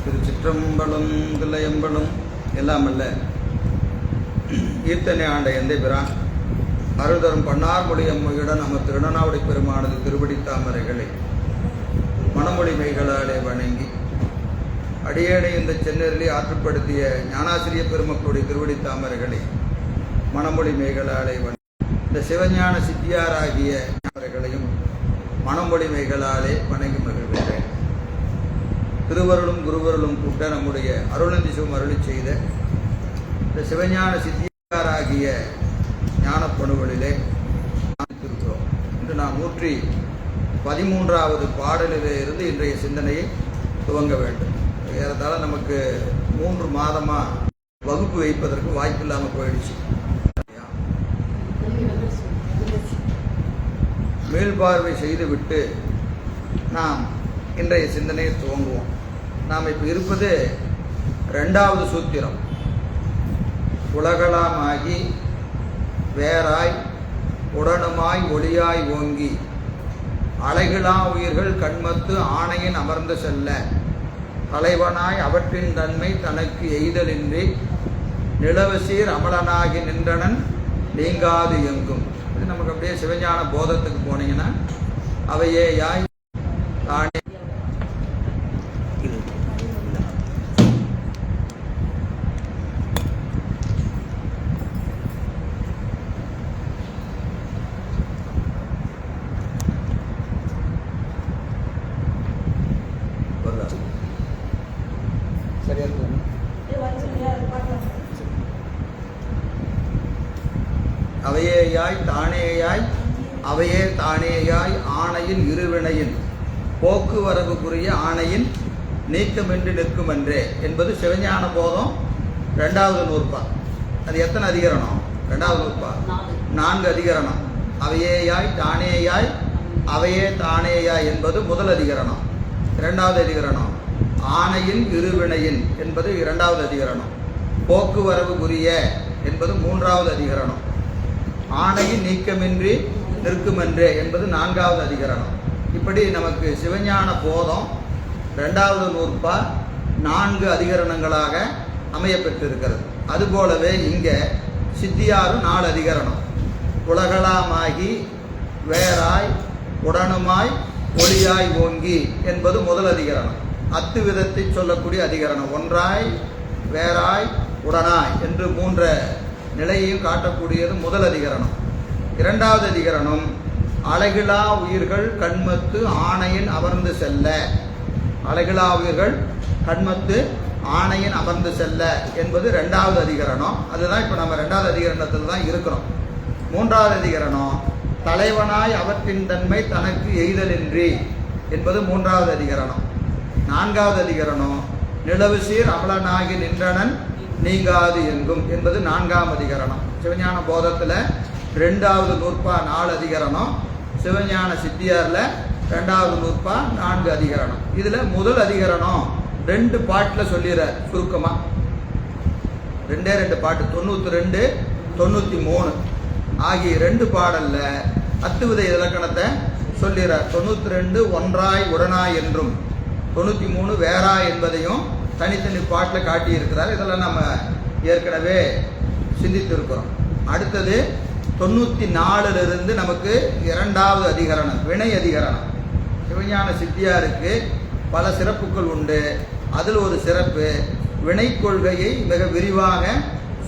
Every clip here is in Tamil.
திருச்சிற்றம்பலம் தில்லையம்பலம் எல்லாம் அல்ல ஈர்த்தனை ஆண்ட எந்தை பிரான் அருள்தரும் பன்னார்மொழி அம்மையுடன் நம்ம திருநாவுடை பெருமானது திருவடி தாமரைகளை மணமொழி மைகளாலே வணங்கி அடியேனை இந்த சென்னரிலே ஆற்றுப்படுத்திய ஞானாசிரிய பெருமக்களுடைய திருவடி தாமரைகளை மணமொழி மைகளாலே இந்த சிவஞான சித்தியாராகிய தாமரைகளையும் மணமொழி மைகளாலே வணங்கி மகிழ்கின்றேன். திருவருளும் குருவருளும் கூட்ட நம்முடைய அருளந்தி சிவம் அருளி செய்த இந்த சிவஞான சித்தியாராகிய ஞானப்பணுகளிலே இருக்கிறோம். இன்று நாம் 113வது பாடலிலே இருந்து இன்றைய சிந்தனையை துவங்க வேண்டும். ஏறத்தாழ நமக்கு 3 மாதமாக வகுப்பு வைப்பதற்கு வாய்ப்பு இல்லாமல் போயிடுச்சு. மேல்பார்வை செய்துவிட்டு நாம் இன்றைய சிந்தனையை துவங்குவோம். நாம் இப்போ இருப்பது 2வது சூத்திரம். உலகளாமாகி வேறாய் உடனுமாய் ஒளியாய் ஓங்கி அலைகளா உயிர்கள் கண்மத்து ஆணையின் அமர்ந்து செல்ல தலைவனாய் அவற்றின் தன்மை தனக்கு எய்தலின்றி நிலவசீர் அமலனாகி நின்றனன் நீங்காது எங்கும். இது நமக்கு அப்படியே சிவஞான போதத்துக்கு போனீங்கன்னா அவையே யாய் தானே சரியா இருக்கு. அவையேயாய் தானேயாய் அவையே தானேயாய் ஆணையின் இருவினையின் போக்குவரவுக்குரிய ஆணையின் நீக்கமின்றி நிற்குமென்றே என்பது சிவஞான போதம் 2வது நூற்பா. அது எத்தனை அதிகரணம்? 2வது நூற்பா 4 அதிகரணம். அவையேயாய் தானேயாய் அவையே தானேயாய் என்பது முதல் அதிகரணம். 2வது அதிகரணம் ஆணையின் இருவினையின் என்பது 2வது அதிகரணம். போக்குவரவுக்குரிய என்பது 3வது அதிகரணம். ஆணையின் நீக்கமின்றி நிற்குமென்றே என்பது 4வது அதிகரணம். இப்படி நமக்கு சிவஞான போதம் 2வது நூற்பா 4 அதிகரணங்களாக அமையப்பெற்றிருக்கிறது. அதுபோலவே இங்கே சித்தியாரும் 4 அதிகரணம். உலகளாமாகி வேறாய் உடனுமாய் ஒளியாய் ஓங்கி என்பது முதல் அதிகரணம். அத்துவிதத்தை சொல்லக்கூடிய அதிகரணம். ஒன்றாய் வேறாய் உடனாய் என்று 3 நிலையையும் காட்டக்கூடியது முதல் அதிகரணம். 2வது அதிகரணம் அலைகளா உயிர்கள் கண்மத்து ஆணையின் அமர்ந்து செல்ல. அலைகளா உயிர்கள் கண்மத்து ஆணையின் அமர்ந்து செல்ல என்பது 2வது அதிகரணம். அதுதான் இப்போ நம்ம 2வது அதிகரணத்தில் தான் இருக்கிறோம். 3வது அதிகரணம் தலைவனாய் அவற்றின் தன்மை தனக்கு எய்தலின்றி என்பது 3வது அதிகரணம். 4வது அதிகரணம் நிலவு சீர் அமலனாகி நின்றனன் நீங்காது எங்கும் என்பது 4ஆம் அதிகரணம். சிவஞான போதத்தில் 2வது நூற்பா 4 அதிகரணம். சிவஞான சித்தியாரில் 2வது நூற்பா 4 அதிகரணம். இதில் முதல் அதிகரணம் 2 பாட்டில் சொல்லிடுறார் சுருக்கமாக. 2 பாட்டு 92 93 ஆகிய 2 பாடலில் அத்துவித இலக்கணத்தை சொல்லிடுறார். 92 ஒன்றாய் உடனாய் என்றும் 93 வேறாய் என்பதையும் தனித்தனி பாட்டில் காட்டியிருக்கிறார். இதெல்லாம் நம்ம ஏற்கனவே சிந்தித்திருக்கிறோம். அடுத்தது 94லிருந்து நமக்கு 2வது அதிகரணம் வினை அதிகரணம். சிவஞான சித்தியாருக்கு பல சிறப்புகள் உண்டு. அதில் ஒரு சிறப்பு வினை கொள்கையை மிக விரிவாக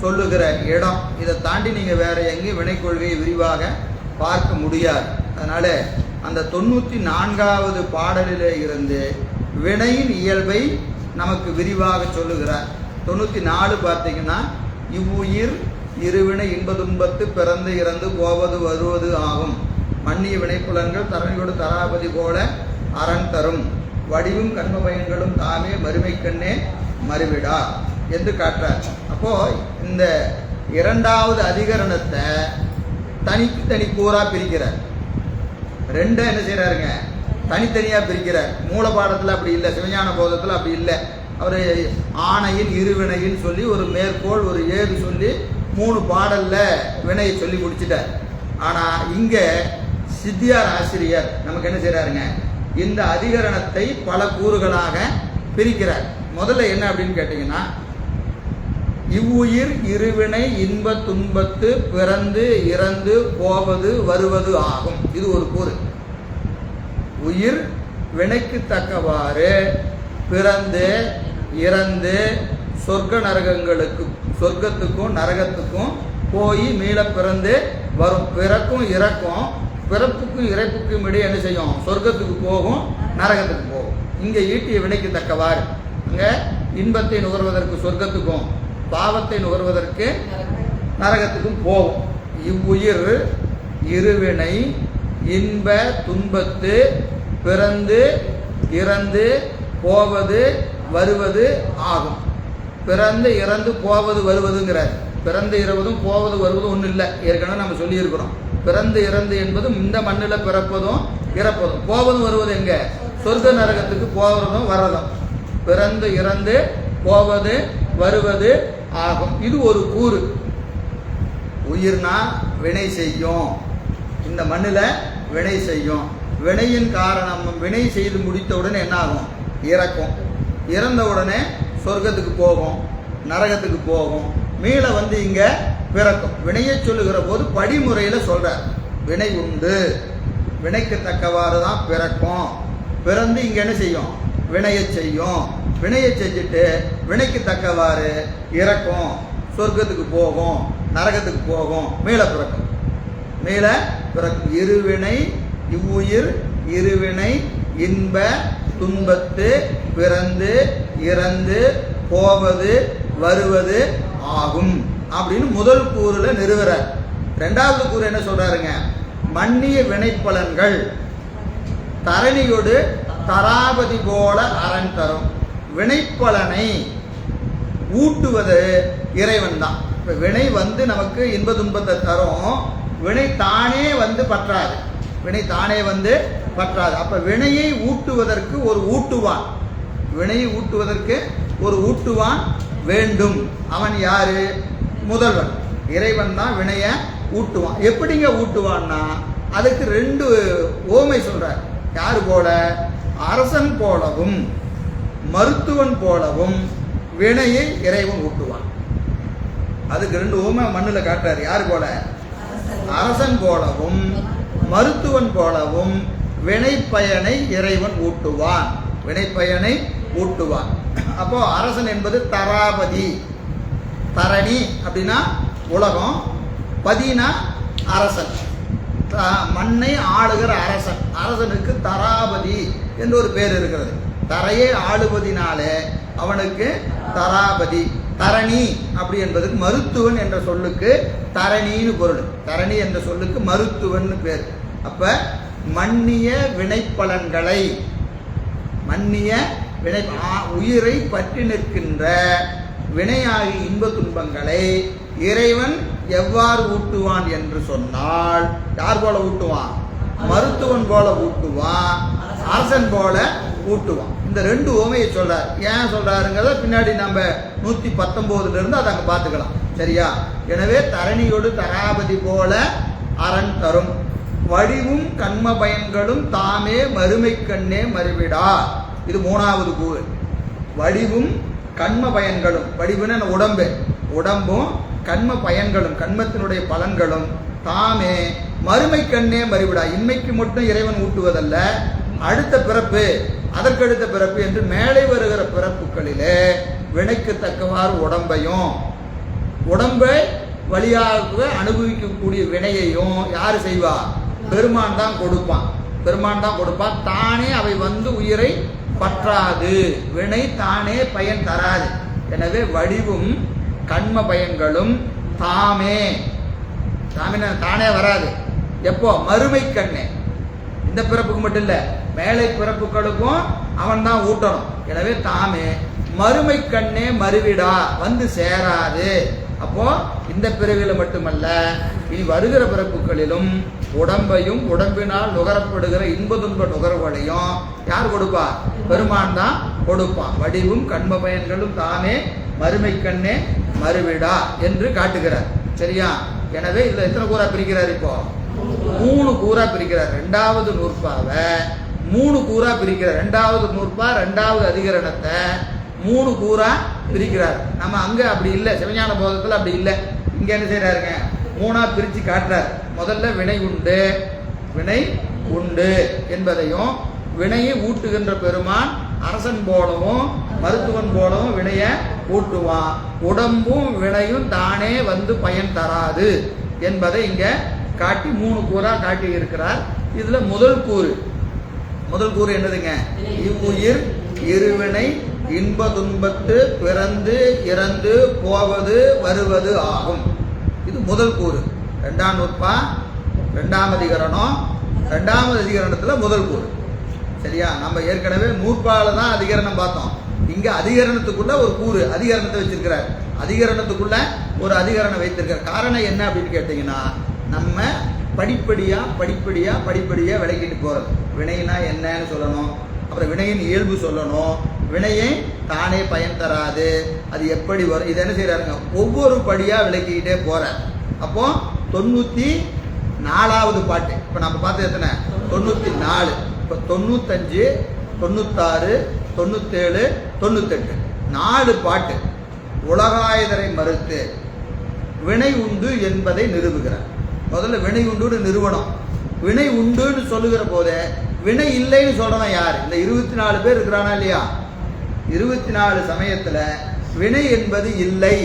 சொல்லுகிற இடம். இதை தாண்டி நீங்கள் வேற எங்கேயும் வினை கொள்கையை விரிவாக பார்க்க முடியாது. அதனால அந்த 94வது பாடலிலே இருந்து வினையின் இயல்பை நமக்கு விரிவாக சொல்லுகிறார். 94 பார்த்தீங்கன்னா இவ்வுயிர் இருவினை இன்பதுன்பத்து பிறந்து இறந்து போவது வருவது ஆகும். மன்னிய வினைப்புலன்கள் தரணியோடு தராபதி போல அரண் தரும் வடிவும் கண்ம பயன்களும் தாமே மறுமை கண்ணே மறுவிடா என்று காட்டுறார். அப்போ இந்த 2வது அதிகரணத்தை தனி கூறா பிரிக்கிறார். 2 என்ன செய்யறாருங்க தனித்தனியாக பிரிக்கிறார். மூல பாடத்தில் அப்படி இல்லை, சிவஞான போதத்தில் அப்படி இல்லை. அவர் ஆணையின் இருவினையின் சொல்லி ஒரு மேற்கோள் ஒரு ஏது சொல்லி 3 பாடலில் வினையை சொல்லி முடிச்சிட்டார். ஆனால் இங்கே சித்தியார் ஆசிரியர் நமக்கு என்ன செய்கிறாருங்க இந்த அதிகரணத்தை பல கூறுகளாக பிரிக்கிறார். முதல்ல என்ன அப்படின்னு கேட்டீங்கன்னா, இவ்வுயிர் இருவினை இன்ப துன்பத்து பிறந்து இறந்து போவது வருவது ஆகும். இது ஒரு கூறு. உயிர் வினைக்கு தக்கவாறு பிறந்து இறந்து சொர்க்க நரகங்களுக்கு, சொர்க்கத்துக்கும் நரகத்துக்கும் போய் மீள பிறந்து வரும். பிறக்கும் இறக்கும், பிறப்புக்கும் இறப்புக்கும் இடையே என்ன செய்யும்? சொர்க்கத்துக்கு போகும், நரகத்துக்கு போகும். இங்கே ஈட்டிய வினைக்கு தக்கவாறு அங்கே இன்பத்தை நுகர்வதற்கு சொர்க்கத்துக்கும், பாவத்தை நுகர்வதற்கு நரகத்துக்கும் போகும். இவ்வுயிர் இருவினை இன்ப துன்பத்து பிறந்து இறந்து போவது வருவது ஆகும். பிறந்து இறந்து போவது வருவதுங்கிறார். பிறந்து இறவதும் போவது வருவதும் ஒன்றும் இல்லை, ஏற்கனவே நம்ம சொல்லியிருக்கிறோம். பிறந்து இறந்து என்பதும் இந்த மண்ணில் பிறப்பதும் இறப்பதும், போவதும் வருவது எங்க? சொர்க்க நரகத்துக்கு போவதும் வர்றதும். பிறந்து இறந்து போவது வருவது ஆகும். இது ஒரு கூறு. உயிர்னா வினை செய்யும், இந்த மண்ணில் வினை செய்யும். வினையின் காரணம், வினை செய்து முடித்தவுடனே என்ன ஆகும்? இறக்கும். இறந்த உடனே சொர்க்கத்துக்கு போகும், நரகத்துக்கு போகும், மீள வந்து இங்க பிறக்கும். வினையை சொல்லுகிற போது படிமுறையில் சொல்றார். வினை உண்டு, வினைக்கு தக்கவாறு தான் பிறக்கும். பிறந்து இங்க என்ன செய்யும்? வினையை செய்யும். வினையை செஞ்சுட்டு வினைக்கு தக்கவாறு இறக்கும், சொர்க்கத்துக்கு போகும், நரகத்துக்கு போகும், மீள பிறக்கும். மீள பிறக்கும். இருவினை இவ்வுயிர் இருவினை இன்ப துன்பத்து பிறந்து இறந்து போவது வருவது ஆகும் அப்படின்னு முதல் கூறுல நிறுவறார். இரண்டாவது கூறு என்ன சொல்றாருங்க? மன்னிய வினைப்பலன்கள் தரணியோடு தராபதி போல அரண் தரும். வினைப்பலனை ஊட்டுவது இறைவன் தான். இப்ப வினை வந்து நமக்கு இன்ப துன்பத்தை தரும், வினை தானே வந்து பற்றாது. வினை தானே வந்து பற்றாது. அப்ப வினையை ஊட்டுவதற்கு ஒரு ஊட்டுவான், வினையை ஊட்டுவதற்கு ஒரு ஊட்டுவான் வேண்டும். அவன் யாரு? முதல்வன், இறைவன் தான் வினைய ஊட்டுவான். எப்படிங்க ஊட்டுவான்னா, அதுக்கு ரெண்டு ஓமை சொல்றார். யாரு போல? அரசன் போலவும் மருத்துவன் போலவும் வினையை இறைவன் ஊட்டுவான். அதுக்கு ரெண்டு ஓமை மண்ணில் காட்டுறாரு. யாரு போல? அரசன் போலவும் மருத்துவன் போலவும் வினை பயனை இறைவன் ஊட்டுவான், வினை பயனை ஊட்டுவான். அப்போ அரசன் என்பது தராபதி. தரணி அப்படின்னா உலகம், பதினா அரசன், மண்ணை ஆளுகிற அரசன். அரசனுக்கு தராபதி என்று ஒரு பேர் இருக்கிறது. தரையை ஆளுவதினாலே அவனுக்கு தராபதி. தரணி அப்படி என்பதுக்கு மருத்துவன் என்ற சொல்லுக்கு தரணின்னு பொருள். தரணி என்ற சொல்லுக்கு மருத்துவன் பேர். அப்ப மன்னிய வினைப்பலன்களை, மன்னிய வினை, உயிரை பற்றி நிற்கின்ற வினையாகி இன்ப துன்பங்களை இறைவன் எவ்வாறு ஊட்டுவான் என்று சொன்னால், யார் போல ஊட்டுவான்? மருத்துவன் போல ஊட்டுவான், அரசன் போல ஊட்டுவான். இந்த ரெண்டு ஓமையை சொல்றார். ஏன் சொல்றாருங்கிறத பின்னாடி நம்ம 119 இருந்து அதை அங்க பார்த்துக்கலாம். சரியா? எனவே தரணியோடு தராபதி போல அரண் தரும். வடிவும் கண்ம பயன்களும் தாமே மறுமை கண்ணே மறுவிடா. இது மூணாவது கூறு. வடிவும் கண்ம பயன்களும், வடிவுன்னு உடம்பு, உடம்பும் கண்ம பயன்களும், கண்மத்தினுடைய பலன்களும் தாமே மறுமை கண்ணே மறுவிடா. இன்மைக்கு மட்டும் இறைவன் ஊட்டுவதல்ல, அடுத்த பிறப்பு, அதற்கடுத்த பிறப்பு என்று மேலே வருகிற பிறப்புகளிலே வினைக்கு தக்கவாறு உடம்பையும், உடம்பை வழியாக அனுபவிக்கக்கூடிய வினையையும் யாரு செய்வா? பெருமான் தான் கொடுப்பான். பெருமான் தான் கொடுப்பான். தானே அவை வந்து உயிரை பற்றாது, வினை தானே பயன் தராது. எனவே வடிவும் கண்ம பயன்களும் தாமே, தானே வராது. எப்போ? மறுமை கண்ணே. இந்த பிறப்புக்கு மட்டும் இல்ல, மேலை பிறப்புகளுக்கும் அவன் தான் ஊட்டணும். எனவே தாமே மறுமை கண்ணே மறுவிடா, வந்து சேராது. அப்போ இந்த பிறவில மட்டுமல்ல, இனி வருகிற பிறப்புகளிலும் உடம்பையும் உடம்பினால் நுகரப்படுகிற இன்ப துன்ப நுகர்வுகளையும் யார் கொடுப்பா? பெருமான் தான் கொடுப்பான். வடிவும் கண்ம பயன்களும் தாமே மறுமை கண்ணே மறுவிடா என்று காட்டுகிறார். சரியா? எனவே இதுல எத்தனை கூறா பிரிக்கிறார்? இப்போ 3 கூறா பிரிக்கிறார். 2வது நூற்பாவை மூணு கூறா பிரிக்கிறார். ரெண்டாவது நூற்பா ரெண்டாவது அதிகரணத்தை மூணு கூறா பிரிக்கிறார். நம்ம அங்க அப்படி இல்லை, சிவஞான போதத்தில் அப்படி இல்லை. இங்க என்ன செய்யறாருங்க, மூணா பிரிச்சு காட்டுறார். முதல்ல வினை உண்டு, வினை உண்டு என்பதையும், வினையை ஊட்டுகின்ற பெருமான் அரசன் போலவும் மருத்துவன் போலவும் வினைய ஊட்டுவான், உடம்பும் வினையும் தானே வந்து பயன் தராது என்பதை இங்க காட்டி மூணு கூறா காட்டி இருக்கிறார். இதுல முதல் கூறு என்னதுங்க, இவ்வுயிர் இருவினை இன்ப துன்பத்து பிறந்து இறந்து போவது வருவது ஆகும். இது முதல் கூறு. ரெண்டாம் நூற்பா ரெண்டாம் அதிகரணம், ரெண்டாவது அதிகரணத்துல முதல் கூறு. சரியா? நம்ம ஏற்கனவே நூற்பால தான் அதிகரணம் பார்த்தோம். இங்க அதிகரணத்துக்குள்ள ஒரு கூறு அதிகரணத்தை வச்சிருக்கிறார். அதிகரணத்துக்குள்ள ஒரு அதிகரணம் வைத்திருக்கிறார். காரணம் என்ன அப்படின்னு கேட்டீங்கன்னா, நம்ம படிப்படியா விளக்கிட்டு போறது. வினைனா என்னன்னு சொல்லணும், அப்புறம் வினையின் இயல்பு சொல்லணும், வினையை தானே பயன் தராது, அது எப்படி வரும், இது என்ன செய்யறாருங்க, ஒவ்வொரு படியா விளக்கிக்கிட்டே போற. அப்போ 94வது பாட்டு இப்ப நம்ம பார்த்து எத்தனை, 94. இப்ப 95, 96, 97, 98 4 பாட்டு உலகாயதரை மறுத்து வினை உண்டு என்பதை நிறுவுகிறார். முதல்ல வினை உண்டு நிறுவனம். வினை உண்டுன்னு சொல்லுகிற போதே வினை இல்லைன்னு சொல்றவன் யார்? இந்த 24 பேர் இருக்கிறானா இல்லையா? 24 சமயத்துல வினை என்பது இல்லை,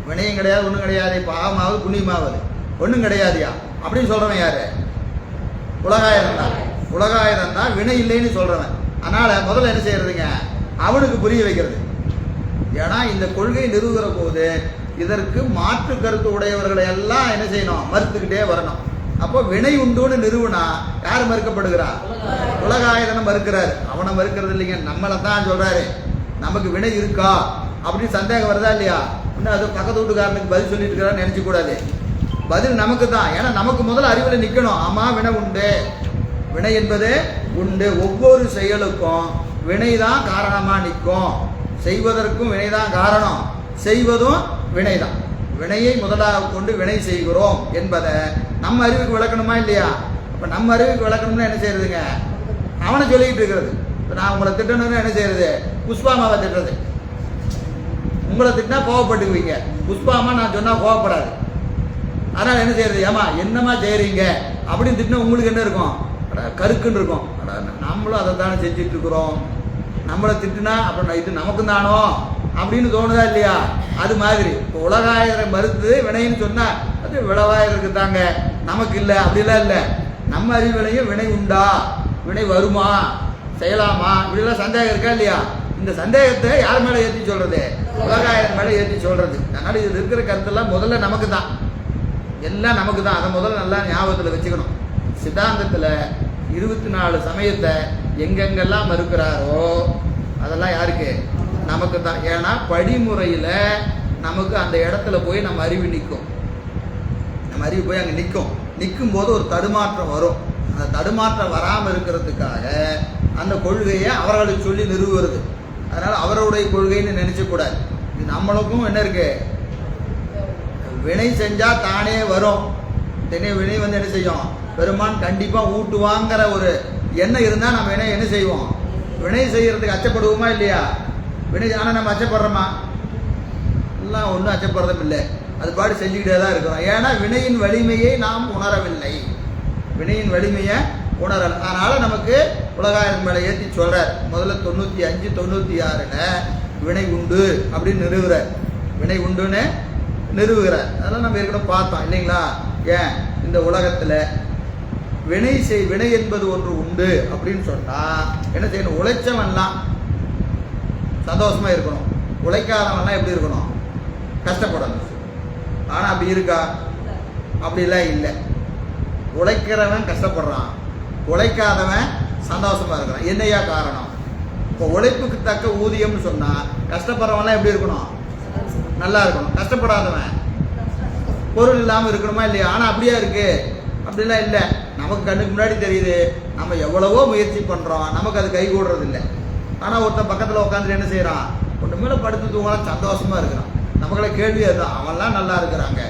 வினையும் கிடையாது, ஒண்ணும் கிடையாது, பாவமாவது புண்ணியமாவது ஒண்ணும் கிடையாதுயா அப்படின்னு சொல்றவன் யாரு? உலகாயிரம் தான். உலகாயிரம் தான் வினை இல்லைன்னு சொல்றவன். அதனால முதல்ல என்ன செய்யறதுங்க, அவனுக்கு புரிய வைக்கிறது. ஏன்னா இந்த கொள்கை நிறுவுகிற போது இதற்கு மாற்று கருத்து உடையவர்களை எல்லாம் என்ன செய்யணும், மறுத்துக்கிட்டே வரணும். அப்போ வினை உண்டுன்னு நிறுவனா யார் மறுக்கப்படுகிறா? உலகாயதனை மறுக்கிறாரு. அவனை மறுக்கிறது இல்லைங்க, நம்மளை தான் சொல்றாரு. நமக்கு வினை இருக்கா அப்படின்னு சந்தேகம் வருதா இல்லையா? இன்னும் அது பக்கத்து வீட்டுக்காரனுக்கு பதில் சொல்லிட்டு இருக்கிறான்னு நினைச்சு கூடாது. பதில் நமக்கு தான். ஏன்னா நமக்கு முதல்ல அறிவுல நிக்கணும். ஆமா வினை உண்டு, வினை என்பது உண்டு. ஒவ்வொரு செயலுக்கும் வினைதான் காரணமா நிற்கும். செய்வதற்கும் வினைதான் காரணம், செய்வதும் வினைதான். வினையை முதலாக கொண்டு வினை செய்கிறோம் என்பதை நம்ம அறிவுக்கு விளக்கணுமா இல்லையா? அப்ப நம்ம அறிவுக்கு விளக்கணும்னா என்ன செய்யறதுங்க, அவனை சொல்லிக்கிட்டு இருக்கிறது. இப்ப நான் உங்களை திட்டணும்னு என்ன செய்யறது, புஷ்பாமாவை திட்டுறது. உங்களை திட்டினா கோவப்பட்டுக்குவீங்க, புஷ்பாமா நான் சொன்னா கோவப்படாது. அதனால என்ன செய்யறது, ஏமா என்னமா செய்யறீங்க அப்படின்னு திட்டினா உங்களுக்கு என்ன இருக்கும், கருக்குன்னு இருக்கும். நம்மளும் அதை தானே செஞ்சுட்டு இருக்கிறோம், நம்மளை திட்டுனா அப்புறம் இது நமக்கு தானோ அப்படின்னு தோணுதா இல்லையா? அது மாதிரி இப்போ உலகாயிரம் மறுத்து வினைன்னு சொன்னா அது விளவாயிருக்கு தாங்க, நமக்கு இல்லை அப்படிலாம் இல்லை. நம்ம அறிவிலையும் வினை உண்டா, வினை வருமா, செய்யலாமா, இப்படிலாம் சந்தேகம் இருக்கா இல்லையா? இந்த சந்தேகத்தை யார் மேலே ஏற்றி சொல்றது, உலகாயிரம் மேலே ஏற்றி சொல்றது. அதனால இது இருக்கிற கருத்தெல்லாம் முதல்ல நமக்கு தான், எல்லாம் நமக்கு தான். அதை முதல்ல நல்லா ஞாபகத்தில் வச்சுக்கணும். சித்தாந்தத்தில் 24 சமயத்தை எங்கெங்கெல்லாம் மறுக்கிறாரோ அதெல்லாம் யாருக்கு, நமக்கு தான். ஏன்னா படிமுறையில் நமக்கு அந்த இடத்துல போய் நம்ம அறிவு நிற்கும். நம்ம அறிவு போய் அங்கே நிற்கும் போது ஒரு தடுமாற்றம் வரும். அந்த தடுமாற்றம் வராமல் இருக்கிறதுக்காக அந்த கொள்கையை அவர்களுக்கு சொல்லி நிறுவுறது. அதனால அவருடைய கொள்கைன்னு நினைச்சக்கூடாது. இது நம்மளுக்கும் என்ன இருக்கு, வினை செஞ்சா தானே வரும். வினை வந்து என்ன செய்யும், பெருமான் கண்டிப்பா ஊட்டுவாங்கிற ஒரு எண்ணம் இருந்தா நம்ம என்ன செய்வோம், வினை செய்யறதுக்கு அச்சப்படுவோமா இல்லையா? வினை ஆனா நம்ம அச்சப்படுறோமா? எல்லாம் ஒன்றும் அச்சப்படுறதும் இல்லை, அது பாடு செஞ்சுக்கிட்டே தான் இருக்கிறோம். ஏன்னா வினையின் வலிமையை நாம் உணரவில்லை, வினையின் வலிமையை உணரல. அதனால நமக்கு உலகாயிரம் மேலே ஏற்றி சொல்றார். முதல்ல 95, 96 வினை உண்டு அப்படின்னு நிறுவுறார். வினை உண்டுன்னு நிறுவுகிறார். அதெல்லாம் நம்ம ஏற்கனவே பார்த்தோம் இல்லைங்களா? ஏன் இந்த உலகத்துல வினை என்பது ஒன்று உண்டு அப்படின்னு சொன்னா என்ன செய்யணும், உழைச்சவன்லாம் சந்தோஷமா இருக்கணும், உழைக்காதவன்லாம் எப்படி இருக்கணும், கஷ்டப்படணும். ஆனா அப்படி இருக்கா? அப்படிலாம் இல்லை. உழைக்கிறவன் கஷ்டப்படுறான், உழைக்காதவன் சந்தோஷமா இருக்கிறான். என்னையா காரணம்? இப்போ உழைப்புக்கு தக்க ஊதியம்னு சொன்னா கஷ்டப்படுறவன்லாம் எப்படி இருக்கணும், நல்லா இருக்கணும். கஷ்டப்படாதவன் பொருள் இல்லாமல் இருக்கணுமா இல்லையா? ஆனா அப்படியா இருக்கு? அப்படிலாம் இல்லை. நமக்கு கண்ணுக்கு முன்னாடி தெரியுது, நம்ம எவ்வளவோ முயற்சி பண்றோம், நமக்கு அது கை கூடுறது இல்லை. ஆனா ஒருத்தன் பக்கத்துல உட்காந்துட்டு என்ன செய்யறான், ஒன்று மேல படுத்து தூங்கலாம், சந்தோஷமா இருக்கிறான். நமக்குள்ள கேள்வி அதுதான், அவன்லாம் நல்லா இருக்கிறாங்க,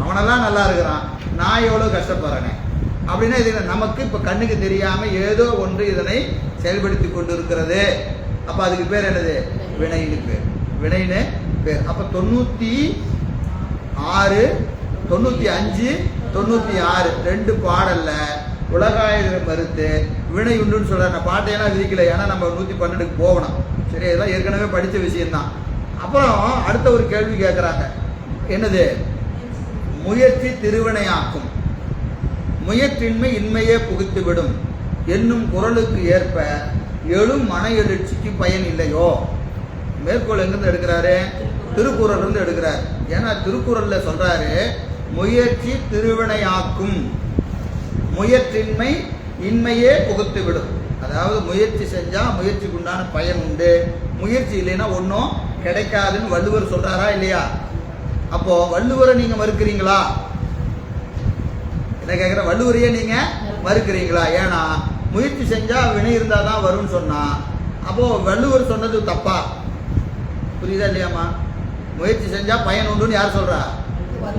அவனெல்லாம் நல்லா இருக்கிறான், நான் எவ்வளவு கஷ்டப்படுறேனே. அப்படின்னா இது நமக்கு இப்போ கண்ணுக்கு தெரியாம ஏதோ ஒன்று இதனை செயல்படுத்தி கொண்டு இருக்கிறது. அப்ப அதுக்கு பேர் என்னது? வினைன்னு பேர். வினைன்னு பேர். அப்ப 96, 95, 96 ரெண்டு பாடல்ல உலகாயுத மறுத்து வினை உண்டுன்னு சொல்ற பாட்டையெல்லாம் விதிக்கல. ஏன்னா நம்ம 112க்கு போகணும். சரி, இதெல்லாம் ஏற்கனவே படித்த விஷயம்தான். அப்புறம் அடுத்த ஒரு கேள்வி கேட்குறாங்க. என்னது? முயற்சி திருவினையாக்கும், முயற்றின்மை இன்மையே புகுத்துவிடும் என்னும் குறளுக்கு ஏற்ப எழும் மன எழுச்சிக்கு பயன் இல்லையோ? மேற்கோள் எங்கிருந்து எடுக்கிறாரு? திருக்குறள் இருந்து எடுக்கிறார். ஏன்னா திருக்குறள்ல சொல்றாரு, முயற்சி திருவினையாக்கும், முயற்றின்மை இன்மையே புகுத்துவிடும். அதாவது முயற்சி செஞ்சா முயற்சிக்கு உண்டான பயன் உண்டு, முயற்சி இல்லைன்னா ஒன்றும் கிடைக்காதுன்னு வள்ளுவர் சொல்றாரா இல்லையா? அப்போ வள்ளுவரை நீங்க மறுக்கிறீங்களா? என்ன கேட்குற? வள்ளுவரையே நீங்க மறுக்கிறீங்களா? ஏன்னா முயற்சி செஞ்சா வினை இருந்தாதான் வரும்னு சொன்னா அப்போ வள்ளுவர் சொன்னது தப்பா? புரியுதா இல்லையாமா? முயற்சி செஞ்சா பயன் உண்டுன்னு யார் சொல்றா?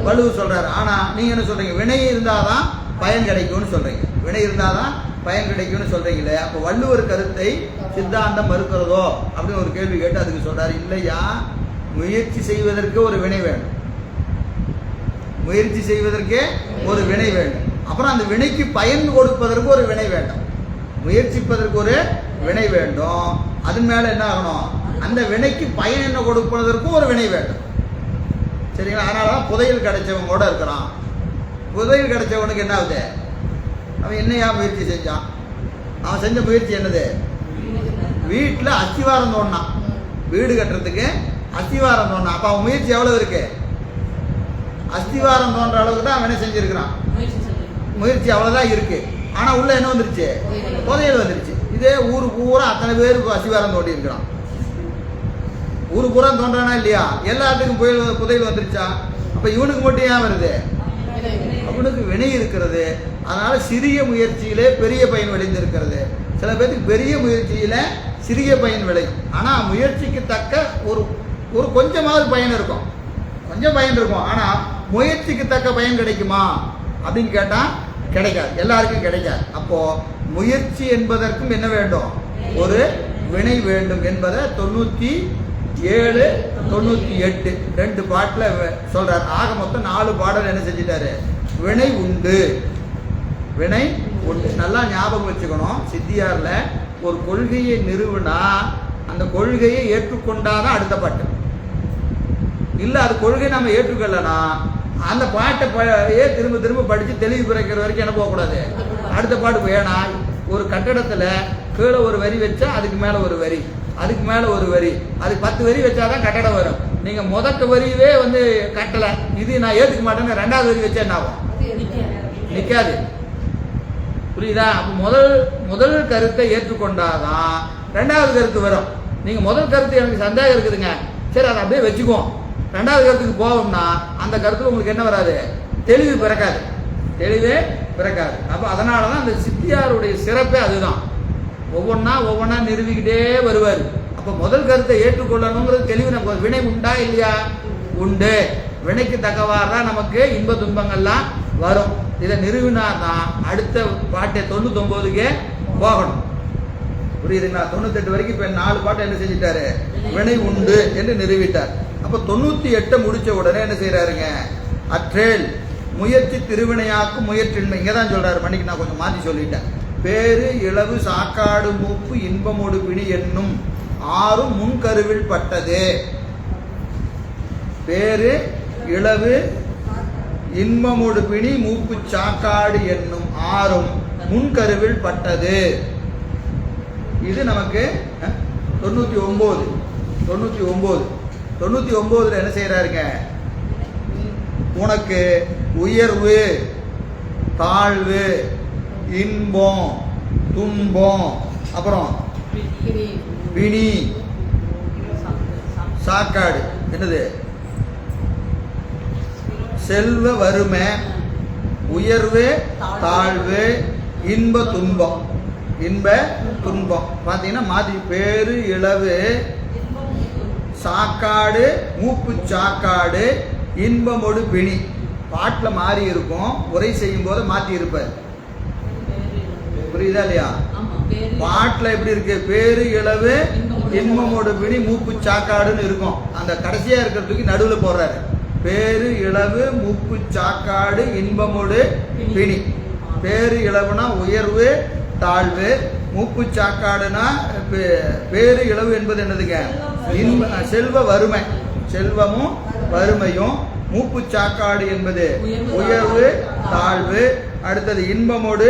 வள்ளுவர் சொல்றாரு. ஆனா நீங்க என்ன சொல்றீங்க? வினை இருந்தாதான் பயன் கிடைக்கும்னு சொல்றீங்க. வினை இருந்தாதான் பயன் கிடைக்கும்னு சொல்றீங்களே. அப்போ வள்ளுவர் கருத்தை சித்தாந்தம் மறுக்கிறதோ அப்படின்னு ஒரு கேள்வி கேட்டு அதுக்கு சொல்றாரு, இல்லையா, முயற்சி செய்வதற்கு ஒரு வினை வேண்டும், முயற்சி செய்வதற்கே ஒரு வினை வேண்டும். அப்புறம் அந்த வினைக்கு பயன் கொடுப்பதற்கு ஒரு வினை வேண்டும், முயற்சிப்பதற்கு ஒரு வினை வேண்டும். அதன் மேல என்ன ஆகணும்? அந்த வினைக்கு பயன் என்ன கொடுப்பதற்கும் ஒரு வினை வேண்டும். சரிங்களா? அதனாலதான் புதையல் கிடைச்சவங்க கூட இருக்கிறான். புதையல் கிடைச்சவனுக்கு என்ன ஆகுது? அவன் என்னையா முயற்சி செஞ்சான்? அவன் செஞ்ச முயற்சி என்னது? வீட்டுல அஸ்திவாரம் தோண்டினான், வீடு கட்டுறதுக்கு அஸ்திவாரம் தோண்டினான். அப்ப அவன் முயற்சி எவ்வளவு இருக்கு? அஸ்திவாரம் தோன்ற அளவுக்கு தான் அவன் செஞ்சிருக்கிறான். முயற்சி அவ்வளவுதான் இருக்கு. ஆனா உள்ள என்ன வந்துருச்சு? புதையல் வந்துருச்சு. இதே ஊரு பூரா அத்தனை பேருக்கு அஸ்திவாரம் தோண்டி இருக்கிறான். ஊரு பூரா தோன்றானா இல்லையா? எல்லாத்துக்கும் புதையல் வந்துருச்சா? அப்ப இவனுக்கு மட்டும் ஏன் வருது? அவனுக்கு வினை இருக்கிறது. அதனால சிறிய முயற்சியிலே பெரிய பயன் விளைந்திருக்கிறது. சில பேருக்கு பெரிய முயற்சியில சிறிய பயன் விளையும். ஆனா முயற்சிக்கு தக்க ஒரு கொஞ்சமாவது பயன் இருக்கும், கொஞ்சம் பயன் இருக்கும். ஆனா முயற்சிக்கு தக்க பயன் கிடைக்குமா அப்படின்னு கேட்டா கிடைக்காது, எல்லாருக்கும் கிடைக்காது. அப்போ முயற்சி என்பதற்கும் என்ன வேண்டும்? ஒரு வினை வேண்டும் என்பதை 97, 98 ரெண்டு பாட்டுல சொல்றாரு. ஆக மொத்தம் 4 பாடல் என்ன செஞ்சிட்டாரு? வினை உண்டு, வினை உண்டு. நல்லா ஞாபகம் வச்சுக்கணும். சித்தியார்ல ஒரு கொள்கையை நிறுவனா அந்த கொள்கையை ஏற்றுக்கொண்டாதான் அடுத்த பாட்டு. இல்ல அது கொள்கை நம்ம ஏற்றுக்கொள்ளனா அந்த பாட்டை திரும்ப திரும்ப படிச்சு தெளிவு பிறக்கிற வரைக்கும் என்ன போகக்கூடாது? அடுத்த பாட்டு வேணா. ஒரு கட்டடத்துல கீழே ஒரு வரி வச்சா அதுக்கு மேல ஒரு வரி, அதுக்கு மேல ஒரு வரி, அதுக்கு 10 வரி வச்சாதான் கட்டடம் வரும். நீங்க முதக்க வரியே கட்டல, இது நான் ஏத்துக்க மாட்டேன்னு 2வது வரி வச்சா என்ன ஆகும்? நிக்காது. புரியுதா? அப்ப முதல் கருத்தை ஏற்றுக்கொண்டாதான் 2வது கருத்து வரும். நீங்க முதல் கருத்து எனக்கு சந்தேகம் இருக்குதுங்க, சரி அதை அப்படியே வச்சுக்குவோம், 2வது கருத்துக்கு போவோம்னா அந்த கருத்துல உங்களுக்கு என்ன வராது? தெளிவு பிறக்காது, தெளிவே பிறக்காது. அப்ப அதனாலதான் அந்த சித்தியாருடைய சிறப்பே அதுதான். ஒவ்வொன்னா நிறுவிக்கிட்டே வருவார். அப்ப முதல் கருத்தை ஏற்றுக்கொள்ளணுங்கிறது தெளிவு. நமக்கு வினை உண்டா இல்லையா? உண்டு. வினைக்கு தக்கவாறுதான் நமக்கு இன்ப துன்பங்கள்லாம் வரும். இதை நிறுவினாதான் அடுத்த பாட்டை 99க்கே போகணும். புரியுதுங்களா? 98 வரைக்கும் இப்ப 4 பாட்டை என்ன செஞ்சிட்டாரு? வினை உண்டு என்று நிறுவிட்டார். அப்ப 98 முடிச்ச உடனே என்ன செய்யறாருங்க? அற்றேல் முயற்சி திருவினையாக்கும் முயற்றின்மை. இங்கதான் சொல்றாரு. மணிக்கு நான் கொஞ்சம் மாத்தி சொல்லிட்டேன். பேரு இளவு சாக்காடு மூப்பு இன்பமோடு பிணி என்னும் 6 முன்கருவில் பட்டது. பேரு இளவு இன்பமோடு பிணி மூப்பு சாக்காடு என்னும் 6 முன்கருவில் பட்டது. இது நமக்கு 99 என்ன செய்யறாருங்க? உனக்கு உயர்வு தாழ்வு இன்பம் துன்பம் அப்புறம் பிணி சாக்காடு என்னது? செல்வ வறுமை உயர்வு தாழ்வு இன்ப துன்பம் பார்த்தீங்கன்னா மாத்தி பேரு இளவு சாக்காடு மூப்பு சாக்காடு இன்பமோடு பிணி. பாட்டில் மாறி இருக்கும், உரை செய்யும் போது மாற்றி இருப்பார். புரியுதா இல்லையா? பாட்டுல எப்படி இருக்கு? பேரு இளவு இன்பமோடு பிணி மூப்பு சாக்காடுன்னு இருக்கும். அந்த கடைசியா இருக்கிறதுக்கு நடுவில் போடுறாரு. பேரு இளவு மூப்பு சாக்காடு இன்பமோடு பிணி. பேரு இளவுனா உயர்வு தாழ்வு, மூப்பு சாக்காடுனா பேரு இளவு என்பது என்னதுங்க? செல்வ வறுமை, செல்வமும் வறுமையும். மூப்பு சாக்காடு என்பது உயர்வு தாழ்வு. அடுத்தது இன்பமோடு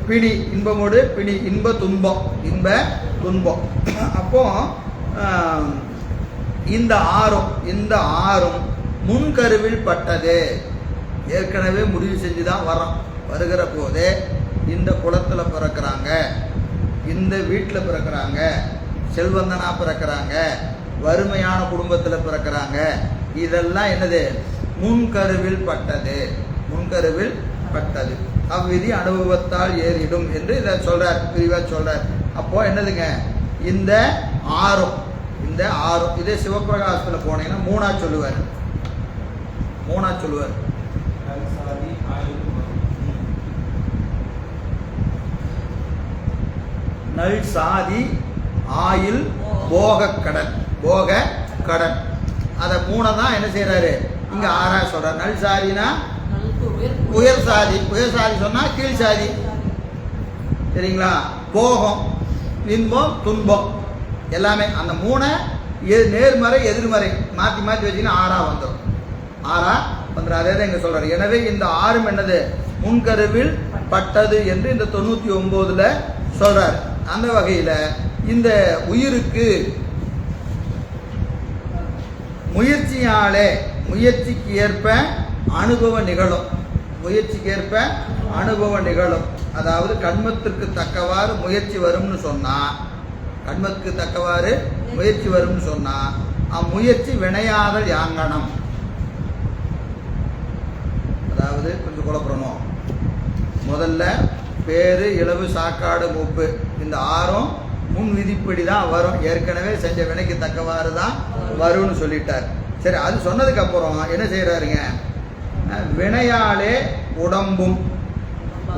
பிணி, இன்பமோடு பிணி, இன்ப துன்பம், இன்ப துன்பம். அப்போ இந்த ஆறும் முன்கருவில் பட்டது. ஏற்கனவே முடிவு செஞ்சுதான் வரோம். வருகிற போதே இந்த குளத்துல பிறக்கிறாங்க, இந்த வீட்டில் பிறக்கிறாங்க, செல்வந்தனா பிறக்கிறாங்க, வறுமையான குடும்பத்தில் பிறக்கிறாங்க. இதெல்லாம் என்னது? முன்கருவில் பட்டது, முன்கருவில் பட்டது. அவ்விதி அனுபவத்தால் ஏறிடும் என்று இதை சொல்றார், விரிவா சொல்றார். அப்போ என்னதுங்க? இந்த ஆறும் இதே சிவபிரகாசத்துல போனீங்கன்னா மூணா சொல்லுவார். நல் சாதி ஆயில் போக கடன். அத மூணை தான் என்ன செய்யறாரு இங்க ஆறா சொல்றாரு. நல் சாதினா உயர் சாதி சொன்னா கீழ் சாதி, சரிங்களா? போகம், இன்பம், துன்பம் எல்லாமே அந்த மூணை நேர்மறை எதிர்மறை மாத்தி வச்சுக்கினா ஆறா வந்துடும். அதே தான் இங்க சொல்றாரு. எனவே இந்த ஆறும் என்னது? முன்கருவில் பட்டது என்று இந்த 99ல சொல்றாரு. அந்த வகையில இந்த உயிருக்கு முயற்சிக்கு ஏற்ப அனுபவம் நிகழும். அதாவது கண்மத்திற்கு தக்கவாறு முயற்சி வரும்னு சொன்னா, அம்முயற்சி வினையாதல் யாங்கனம். அதாவது கொஞ்சம் குழப்பணும். முதல்ல பேரு இளவு சாக்காடு மூப்பு இந்த ஆறும் முன் விதிப்படி தான் வரும். ஏற்கனவே செஞ்ச வினைக்கு தக்கவாறு தான் வரும்னு சொல்லிட்டார். சரி, அது சொன்னதுக்கு அப்புறம் என்ன செய்யறாருங்க? வினையாலே உடம்பும்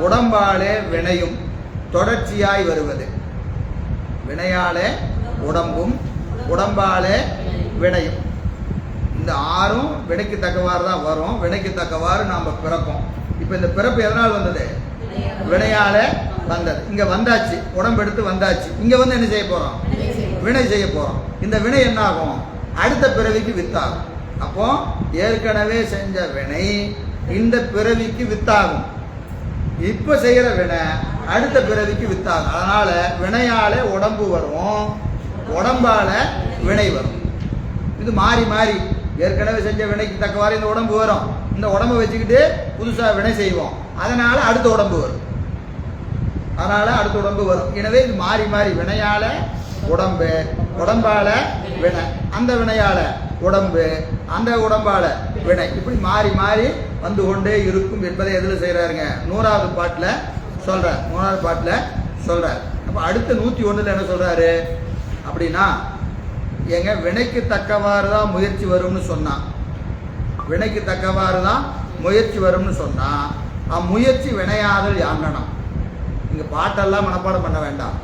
உடம்பாலே வினையும் தொடர்ச்சியாய் வருவது. வினையாலே உடம்பும் உடம்பாலே வினையும். இந்த ஆறும் வினைக்கு தக்கவாறு தான் வரும். வினைக்கு தக்கவாறு நாம பிறப்போம். இப்ப இந்த பிறப்பு எதனால் வந்தது? வினையால வந்தது. இங்க வந்தாச்சு, உடம்பு எடுத்து வந்தாச்சு. இங்க வந்து என்ன செய்ய போறோம்? வினை செய்ய போறோம். இந்த வினை என்ன ஆகும்? அடுத்த பிறவிக்கு வித்தாகும். அப்போ ஏற்கனவே செஞ்ச வினை இந்த பிறவிக்கு வித்தாகும். இப்ப செய்யற வினை அடுத்த பிறவிக்கு வித்தாகும். அதனால வினையால உடம்பு வரும், உடம்பால வினை வரும். இது மாறி மாறி ஏற்கனவே செஞ்ச வினைக்கு தக்கவாறு இந்த உடம்பு வரும். இந்த உடம்பை வச்சுக்கிட்டு புதுசா வினை செய்வோம். அதனால அடுத்த உடம்பு வரும். எனவே இது மாறி மாறி வினையால உடம்பு, உடம்பால வினை, அந்த வினையால உடம்பு, அந்த உடம்பால வினை, இப்படி மாறி மாறி வந்து கொண்டே இருக்கும் என்பதை எதுல செய்யறாருங்க? 100வது பாட்டுல சொல்றாரு. அப்ப அடுத்த 101ல என்ன சொல்றாரு அப்படின்னா, எங்க வினைக்கு தக்கவாறு தான் முயற்சி வரும்னு சொன்னா, அம்முயற்சி வினையாதல் யாங்கனம். இங்க பாட்டெல்லாம் மனப்பாடம் பண்ண வேண்டாம்.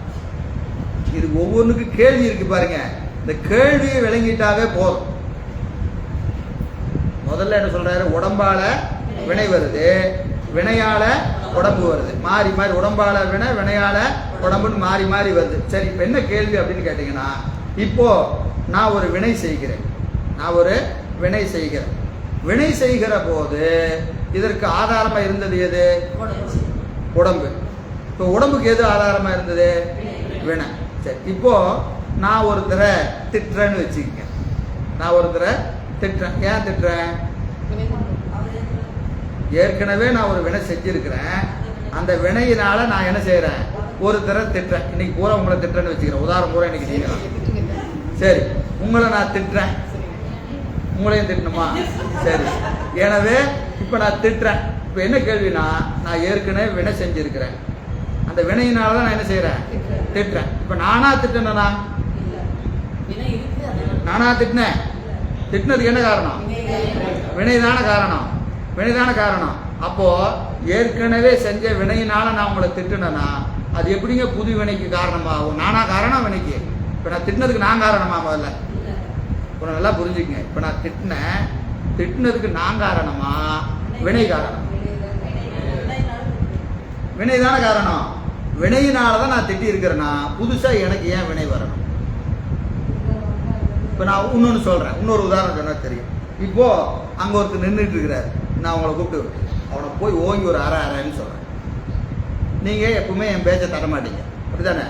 இது ஒவ்வொன்றுக்கு கேள்வி இருக்கு பாருங்க. இந்த கேள்வியை விளங்கிட்டாவே போதும். முதல்ல என்ன சொல்றாரு? உடம்பால வினை வருது, வினையால உடம்பு வருது. மாறி மாறி உடம்பால வினை, வினையால உடம்புன்னு மாறி மாறி வருது. சரி, இப்ப என்ன கேள்வி அப்படின்னு கேட்டீங்கன்னா, இப்போ நான் ஒரு வினை செய்கிறேன். வினை செய்கிற போது இதற்கு ஆதாரமா இருந்தது எது? உடம்பு. இப்போ உடம்புக்கு எது ஆதாரமா இருந்தது? வினை. சரி, இப்போ நான் ஒருத்தரை திட்டுறேன்னு வச்சுக்கங்க. ஏன் திட்டுறேன்? ஏற்கனவே நான் ஒரு வினை செஞ்சிருக்கிறேன். அந்த வினையினால நான் என்ன செய்யறேன்? ஒருத்தரை திட்டுறேன். இன்னைக்கு பூரா உங்களை திட்டுறேன்னு வச்சுக்கிறேன். உதாரணம் பூரா இன்னைக்கு நீங்க. சரி, உங்களை நான் திட்டுறேன். உங்களையும் திட்டணுமா? சரி, எனவே இப்ப நான் திட்டுறேன். இப்ப என்ன கேள்வினா, நான் ஏற்கனவே வினை செஞ்சிருக்கிறேன். அந்த வினையினாலதான் நான் என்ன செய்யறேன்? திட்டுறேன். இப்ப நானா திட்டினா? திட்டினதுக்கு என்ன காரணம்? வினைதான காரணம். அப்போ ஏற்கனவே செஞ்ச வினையினால நான் உங்களை திட்டுனா, அது எப்படிங்க புது வினைக்கு காரணமாகும்? நானா காரணம் வினைக்கு? இப்போ நான் திட்டினதுக்கு நான் காரணமா? முதல்ல இப்போ நல்லா புரிஞ்சுக்கங்க. இப்போ நான் திட்டினதுக்கு நான் காரணமா வினை காரணம்? வினை தானே காரணம். வினையினால தான் நான் திட்டி இருக்கிறேன்னா புதுசாக எனக்கு ஏன் வினை வரணும்? இப்போ நான் இன்னொன்று சொல்கிறேன், இன்னொரு உதாரணம் சொன்னால் தெரியும். இப்போது அங்கே ஒருத்தர் நின்றுட்டு இருக்கிறார், நான் அவங்கள கூப்பிட்டு அவனை போய் ஓங்கி ஒரு அரைன்னு சொல்கிறேன். நீங்கள் எப்பவுமே என் பேச்சை தரமாட்டீங்க, அப்படி தானே?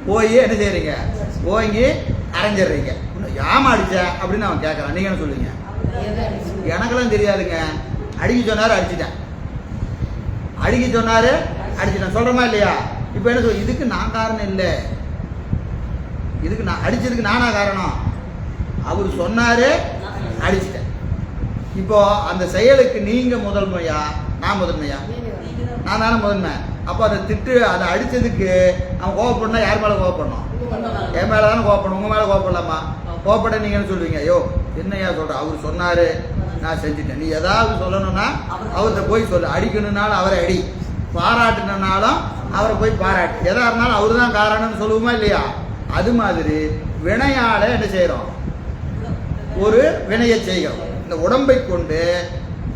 போய் என்ன செய்கிறீங்க? ஓங்கி அரைஞ்சிடுறீங்க. ஏமா அடிச்ச அப்படின்னு அவன் கேட்குறான். நீங்கள் என்ன சொல்லுவீங்க? எனக்கெல்லாம் தெரியாதுங்க, அடிக்க சொன்னார் அடிச்சிட்டேன், அடிக்க சொன்னார் அடிச்சிட்டேன் சொல்கிறோமா இல்லையா? இப்போ என்ன சொல், இதுக்கு நான் காரணம் இல்லை, இதுக்கு நான் அடிச்சதுக்கு நானா காரணம்? அவர் சொன்னாரு அடிச்சிட்டேன். இப்போ அந்த செயலுக்கு நீங்க முதன்மையா நான் முதன்மையா? நான் தானே முதன்மை. அப்போ அதை அதை அடிச்சதுக்கு அவன் கோவப்படணும். யார் மேலே கோவப்படணும்? என் மேலே தானே கோவப்படணும். உங்க மேலே கோவப்படலாமா? கோவப்பட நீங்க என்ன சொல்லுவீங்க? ஐயோ என்னையா சொல்ற, அவர் சொன்னாரு நான் செஞ்சுட்டேன். நீ ஏதாவது சொல்லணும்னா அவர்கிட்ட போய் சொல்லு. அடிக்கணும்னாலும் அவரை அடி, பாராட்டினாலும் அவரை போய் பாராட்டு. எதா இருந்தாலும் அவரு தான் காரணம்னு சொல்லுவோமா இல்லையா? அது மாதிரி வினையால என்ன செய்யறோம்? ஒரு வினையை செய்கிறோம். இந்த உடம்பை கொண்டு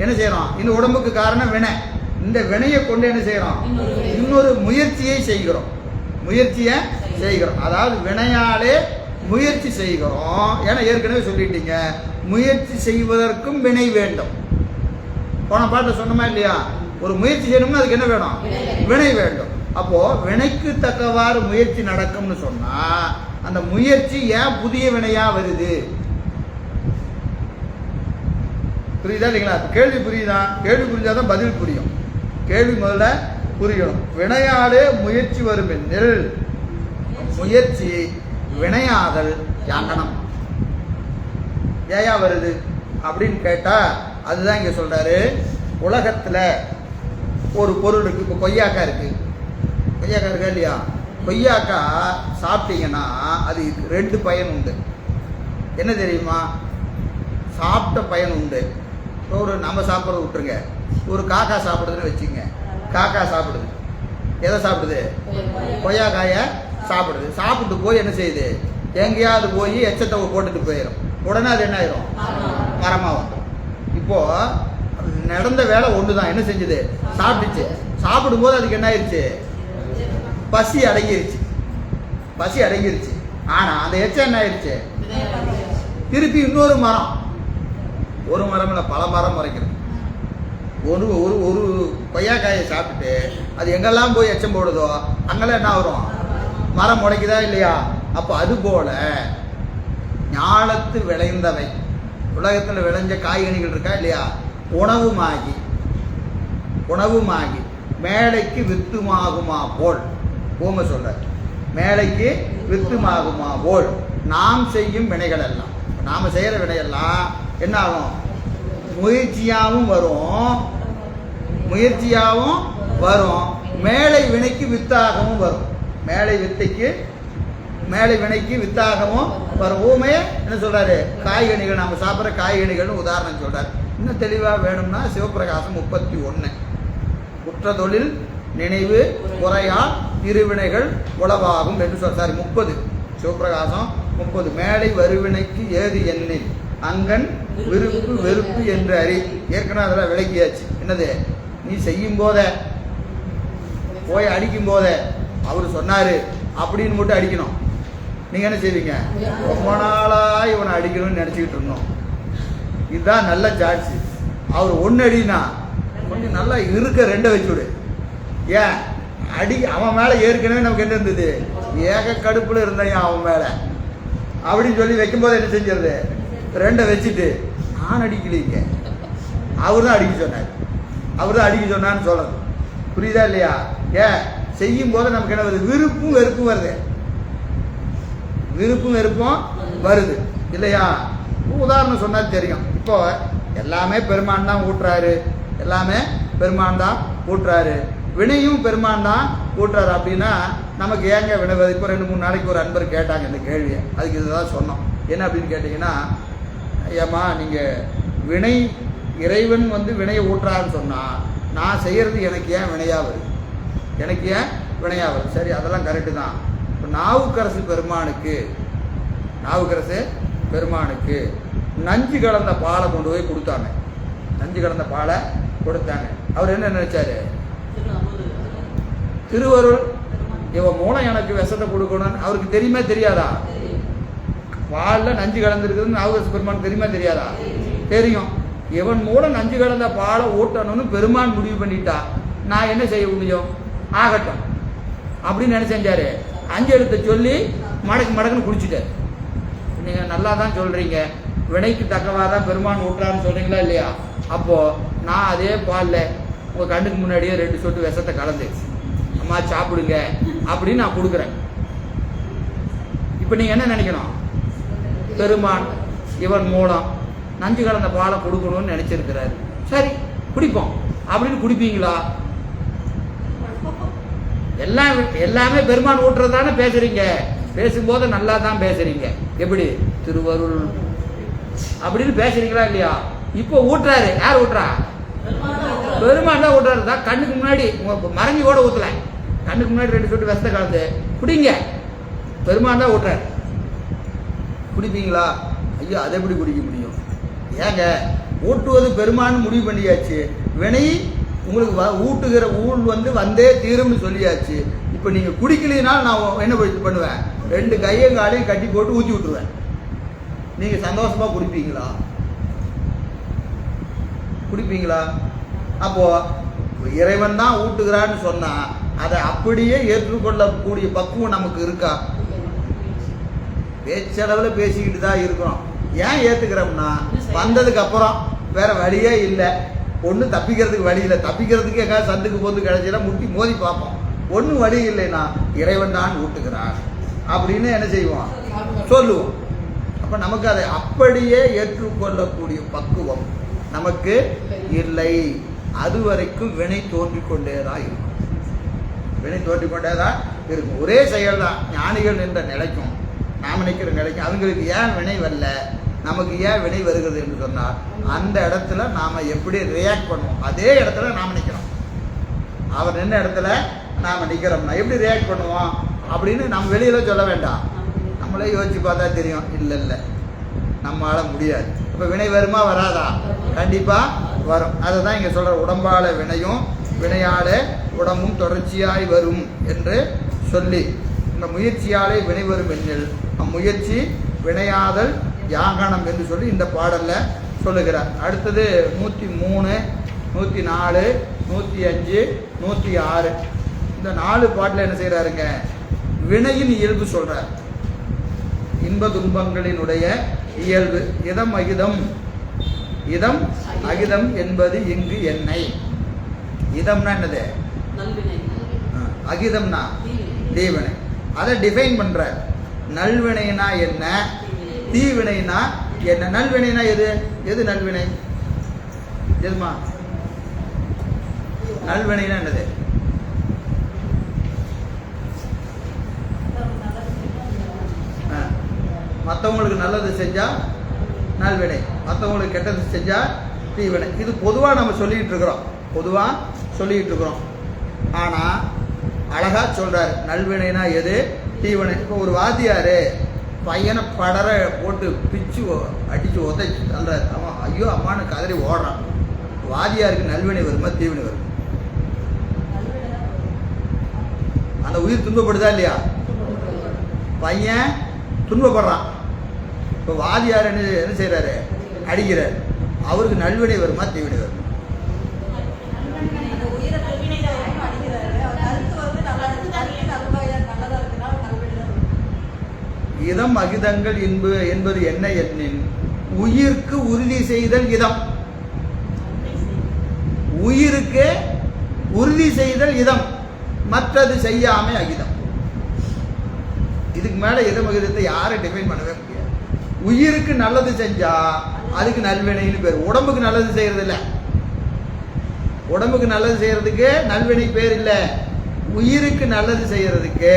என்ன செய்யறோம்? இந்த உடம்புக்கு காரணம் வினை. இந்த வினையை கொண்டு என்ன செய்யறோம்? இன்னொரு முயற்சியை செய்கிறோம். முயற்சியை செய்கிறோம், அதாவது வினையாலே முயற்சி செய்கிறோம். ஏன்னா ஏற்கனவே சொல்லிட்டீங்க, முயற்சி செய்வதற்கும் வினை வேண்டும். போன பாட்டை சொன்னமா இல்லையா? ஒரு முயற்சி செய்யணும்னா அதுக்கு என்ன வேணும்? வினை வேண்டும். அப்போ வினைக்கு தக்கவாறு முயற்சி நடக்கும்னு சொன்னா அந்த முயற்சி ஏன் புதிய வினையா வருது? புரியுதா இல்லைங்களா? கேள்வி புரியுதா? கேள்வி புரிஞ்சாதான் பதில் புரியும். கேள்வி முதல்ல புரியணும். வினையாலே முயற்சி வரும் என்னில் முயற்சி வினையாதல் யாங்கனம் ஏயா வருது அப்படின்னு கேட்டா அதுதான் இங்க சொல்றாரு. உலகத்துல ஒரு பொருள் இருக்கு. இப்போ கொய்யாக்கா இருக்கு, கொய்யாக்கா இருக்கா இல்லையா? கொய்யாக்கா சாப்பிட்டீங்கன்னா அது ரெண்டு பயன் உண்டு. என்ன தெரியுமா? சாப்பிட்ட பயன் உண்டு. ஒரு நம்ம சாப்பிட்றத விட்டுருங்க, ஒரு காக்கா சாப்பிடுதுன்னு வச்சுங்க. காக்கா சாப்பிடுது, எதை சாப்பிடுது? கொய்யாக்காயை சாப்பிடுது. சாப்பிட்டு போய் என்ன செய்யுது? எங்கேயாவது போய் எச்சத்தை போட்டுட்டு போயிடும். உடனே அது என்ன ஆயிரும்? மரமாக வந்துடும். இப்போ நடந்த வேலை ஒன்று தான். என்ன செஞ்சது? சாப்பிட்டுச்சு. சாப்பிடும்போது அதுக்கு என்ன ஆயிடுச்சு? பசி அடங்கிருச்சு. பசி அடங்கிருச்சு. ஆனால் அந்த எச்சம் என்ன ஆயிடுச்சு? திருப்பி இன்னொரு மரம், ஒரு மரம் இல்லை பல மரம் முறைக்கிறது. ஒரு ஒரு ஒரு கொய்யாக்காயை சாப்பிட்டு அது எங்கெல்லாம் போய் எச்சம் போடுதோ அங்கெல்லாம் என்ன வரும்? மரம் முளைக்குதா இல்லையா? அப்போ அது போல ஞாலத்து விளைந்தவை, உலகத்தில் விளைஞ்ச காய்கனிகள் இருக்கா இல்லையா? உணவுமாகி மேலைக்கு வித்துமாகுமா போல். பூம சொல்ற மேலைக்கு வித்துமாகுமா போல் நாம் செய்யும் வினைகள் எல்லாம், நாம செய்யற வினையெல்லாம் என்ன ஆகும்? முயற்சியாகவும் வரும், மேலை வினைக்கு வித்தாகவும் வரும். மேலை வினைக்கு வித்தாகவும் வரும். ஊமைய என்ன சொல்றாரு? காய்கனிகள், நாம சாப்பிட்ற காய்கனிகள்னு உதாரணம் சொல்றாரு. இன்னும் தெளிவா வேணும்னா சிவபிரகாசம் 31 குற்ற தொழில் நினைவு குறையால் இருவினைகள் உளவாகும் என்று சொல்றாரு. 30 சிவபிரகாசம் 30 மேலை வருவினைக்கு ஏது எண்ணில் அங்கன் விருப்பு வெறுப்பு என்று அறி. ஏற்கனவே அதெல்லாம் விளக்கியாச்சு. என்னது? நீ செய்யும் போத போய் அடிக்கும் போத அவர் சொன்னாரு அப்படின்னு மட்டும் அடிக்கணும். நீங்க என்ன செய்வீங்க? ரொம்ப நாளா இவனை அடிக்கணும்னு நினைச்சுக்கிட்டு இருந்தோம். இதுதான் நல்ல சாட்சி. அவர் ஒன்னு அடினா கொஞ்சம் நல்லா இருக்க ரெண்டை வச்சுடு. ஏன் அவன் மேல ஏற்கனவே நமக்கு என்ன இருந்தது? ஏக கடுப்புல இருந்தேன் அவன் மேல அப்படின்னு சொல்லி வைக்கும்போது என்ன செஞ்சிருது? ரெண்டை வச்சுட்டு நான் அடிக்கலீங்க, அவர் தான் அடிக்க சொன்னான்னு சொல்லணும். புரியுதா இல்லையா? ஏன் செய்யும் போது நமக்கு என்ன வருது? விருப்பும் வெறுப்பும் வருது. விருப்பும் வெறுப்பும் வருது இல்லையா? உதாரணம் சொன்னா தெரியும். இப்போ எல்லாமே பெருமான் தான் ஊட்டுறாரு, வினையும் பெருமான் தான் ஊட்டுறாரு. அப்படின்னா நமக்கு ஏங்க வினைவது? இப்போ 2-3 நாளைக்கு ஒரு அன்பர் கேட்டாங்க இந்த கேள்வியை. அதுக்கு இதுதான் சொன்னோம். என்ன அப்படின்னு கேட்டீங்கன்னா, ஐயாம்மா நீங்கள் வினை இறைவன் வினையை ஊட்டுறாருன்னு சொன்னால் நான் செய்கிறது எனக்கு ஏன் வினையாக வருது? எனக்கு ஏன் வினையாவது. சரி, அதெல்லாம் கரெக்டு தான். இப்போ நாவுக்கரசு பெருமானுக்கு நஞ்சு கலந்த பாலை கொண்டு போய் கொடுத்தாங்க. நஞ்சு கலந்த பாலை கொடுத்தாங்க. அவர் என்ன நினைச்சாரு? திருவருள் இவன் மூலம் எனக்கு விஷத்தை கொடுக்கணும்னு அவருக்கு தெரியுமா தெரியாதா? பாலில் நஞ்சு கலந்துருக்குதுன்னு நாவுக்கரசு பெருமான் தெரியுமா தெரியாதா? தெரியும். இவன் மூலம் நஞ்சு கலந்த பாலை ஊட்டணும்னு பெருமான் முடிவு பண்ணிட்டா நான் என்ன செய்ய முடியும்? ஆகட்டும் அப்படின்னு என்ன செஞ்சாரு? 5 எழுத்தை சொல்லி மடக்குன்னு குடிச்சிட்டாரு. நீங்க நல்லா தான் சொல்றீங்க, வினைக்கு தக்கவாதான் பெருமான் ஊட்டுறான்னு சொல்றீங்களா இல்லையா? அப்போ நான் அதே பாலில் உங்க கண்ணுக்கு முன்னாடியே 2 சொட்டு விஷத்தை கலந்து அம்மா சாப்பிடுங்க அப்படின்னு நான் கொடுக்குறேன். இப்போ நீங்க என்ன நினைக்கணும்? பெருமான் இவன் மூலம் நஞ்சு கலந்த பாலை கொடுக்கணும்னு நினைச்சிருக்கிறாரு. சரி குடிப்போம் அப்படின்னு குடிப்பீங்களா? எல்லாமே பெருமான் ஊட்டுறதானே பேசுறீங்க. பேசும்போது நல்லா தான் பேசுறீங்க. எப்படி திருவருள் அப்படின்னு பேசுறீங்களா இல்லையா? இப்போ ஊட்டுறாரு. யார் ஊட்டுறா? பெருமான் தான் ஊட்டுறாரு. தான் கண்ணுக்கு முன்னாடி மறைஞ்சி கூட ஊத்தல, கண்ணுக்கு முன்னாடி 2 சொட்டு விஷத்தை கலந்து குடிங்க. பெருமான் தான் ஊட்டுறாரு. குடிப்பீங்களா? ஐயோ அதை எப்படி குடிக்க முடியும்? ஏங்க ஊட்டுவது பெருமான்னு முடிவு பண்ணியாச்சு. வினை உங்களுக்கு ஊட்டுகிற ஊழ் வந்தே தீரும்னு சொல்லியாச்சு. இப்போ நீங்கள் குடிக்கலினாலும் நான் என்ன பண்ணுவேன்? 2 கையும் காலையும் கட்டி போட்டு ஊற்றி விட்டுருவேன். நீங்கள் சந்தோஷமாக குடிப்பீங்களா? அப்போ இறைவன் தான் ஊட்டுகிறான்னு சொன்னா அதை அப்படியே ஏற்றுக்கொள்ளக்கூடிய பக்குவம் நமக்கு இருக்கா? பேச்சளவில் பேசிக்கிட்டு தான் இருக்கிறோம். ஏன் ஏற்றுக்கிறோம்னா வந்ததுக்கு அப்புறம் வேற வழியே இல்லை. ஒன்று தப்பிக்கிறதுக்கு வழி இல்லை. தப்பிக்கிறதுக்கு எங்காவது சந்துக்கு போது கிடைச்சா முட்டி மோதி பார்ப்போம். ஒன்றும் வழி இல்லைன்னா இறைவன் தான் ஊட்டுகிறான் அப்படின்னு என்ன செய்வோம்? சொல்லுவோம். அப்போ நமக்கு அதை அப்படியே ஏற்றுக்கொள்ளக்கூடிய பக்குவம் நமக்கு இல்லை. அது வரைக்கும் வினை தோன்றிக்கொண்டேதான் இருக்கும். ஒரே செயல் தான் ஞானிகள் என்ற நிலைக்கும் நாம் நினைக்கிற நிலைக்கும். அவங்களுக்கு ஏன் வினை வரல, நமக்கு ஏன் வினை வருகிறது என்று சொன்னால் அந்த இடத்துல நாம எப்படி ரியாக்ட் பண்ணுவோம்? அதே இடத்துல நாம் நிற்கிறோம். அவர் நின்ன இடத்துல நாம நிற்கிறோம்னா எப்படி ரியாக்ட் பண்ணுவோம் அப்படின்னு நம்ம வெளியில சொல்ல வேண்டாம். நம்மளே யோசிச்சு பார்த்தா தெரியும். இல்லை நம்மளால முடியாது. இப்போ வினை வருமா வராதா? கண்டிப்பா வரும். அதை தான் இங்க சொல்ற, உடம்பால வினையும் வினையால உடம்பும் தொடர்ச்சியாய் வரும் என்று சொல்லி, இந்த முயற்சியாலே வினை வரும் எண்ணில் அம்முயற்சி வினையாதல் யாகனம் என்று சொல்லி இந்த பாடல்ல சொல்லுகிறார். அடுத்தது 103, 104, 105, 106 இந்த 4 பாட்டில் என்ன செய்யறாருங்க? வினையின் இயல்பு சொல்றார். இன்ப துன்பங்களினுடைய இயல்பு. இதம் அகிதம் என்பது இங்கு என்னை. இதம்னா என்னது? அகிதம்னா தீவினை. அதை டிஃபைன் பண்ற. நல்வினைனா என்ன, தீவினைனா என்ன? நல்வினைனா எது நல்வினை? எதுமா நல்வினைனா என்னது? மற்றவங்களுக்கு நல்லது செஞ்சா நல்வினை, மற்றவங்களுக்கு கெட்டது செஞ்சா தீவினை. இது பொதுவாக நம்ம சொல்லிட்டு இருக்கிறோம். ஆனா அழகா சொல்றாரு நல்வினைனா எது, தீவினை. இப்போ ஒரு வாத்தியாரு பையனை படர போட்டு பிச்சு அடிச்சு உதைச்சு தள்ளுறாரு. அவன் ஐயோ அம்மானு கதறி ஓடுறான். வாதியாருக்கு நல்வினை வருமா தீவினை வருமா? அந்த உயிர் துன்பப்படுதா இல்லையா? பையன் துன்பப்படுறான். இப்போ வாதியார் என்ன செய்யறாரு? அடிக்கிறார். அவருக்கு நல்வினை வருமா தீவினை வருமா? இதம் அகிதங்கள் என்பது என்ன எண்ணின் உயிர்க்கு உறுதி செய்தல் இதம். உயிருக்கு உறுதி செய்தல் இதம், மற்றது செய்யாமை அகிதம். இதுக்கு மேல இதம் அகிதத்தை யாரும் டிஃபைன் பண்ணவே முடியாது. உயிருக்கு நல்லது செஞ்சா அதுக்கு நல்வினைன்னு பேர். உடம்புக்கு நல்லது செய்யறது இல்ல. உடம்புக்கு நல்லது செய்யறதுக்கு நல்வினை பேர் இல்ல. உயிருக்கு நல்லது செய்யறதுக்கு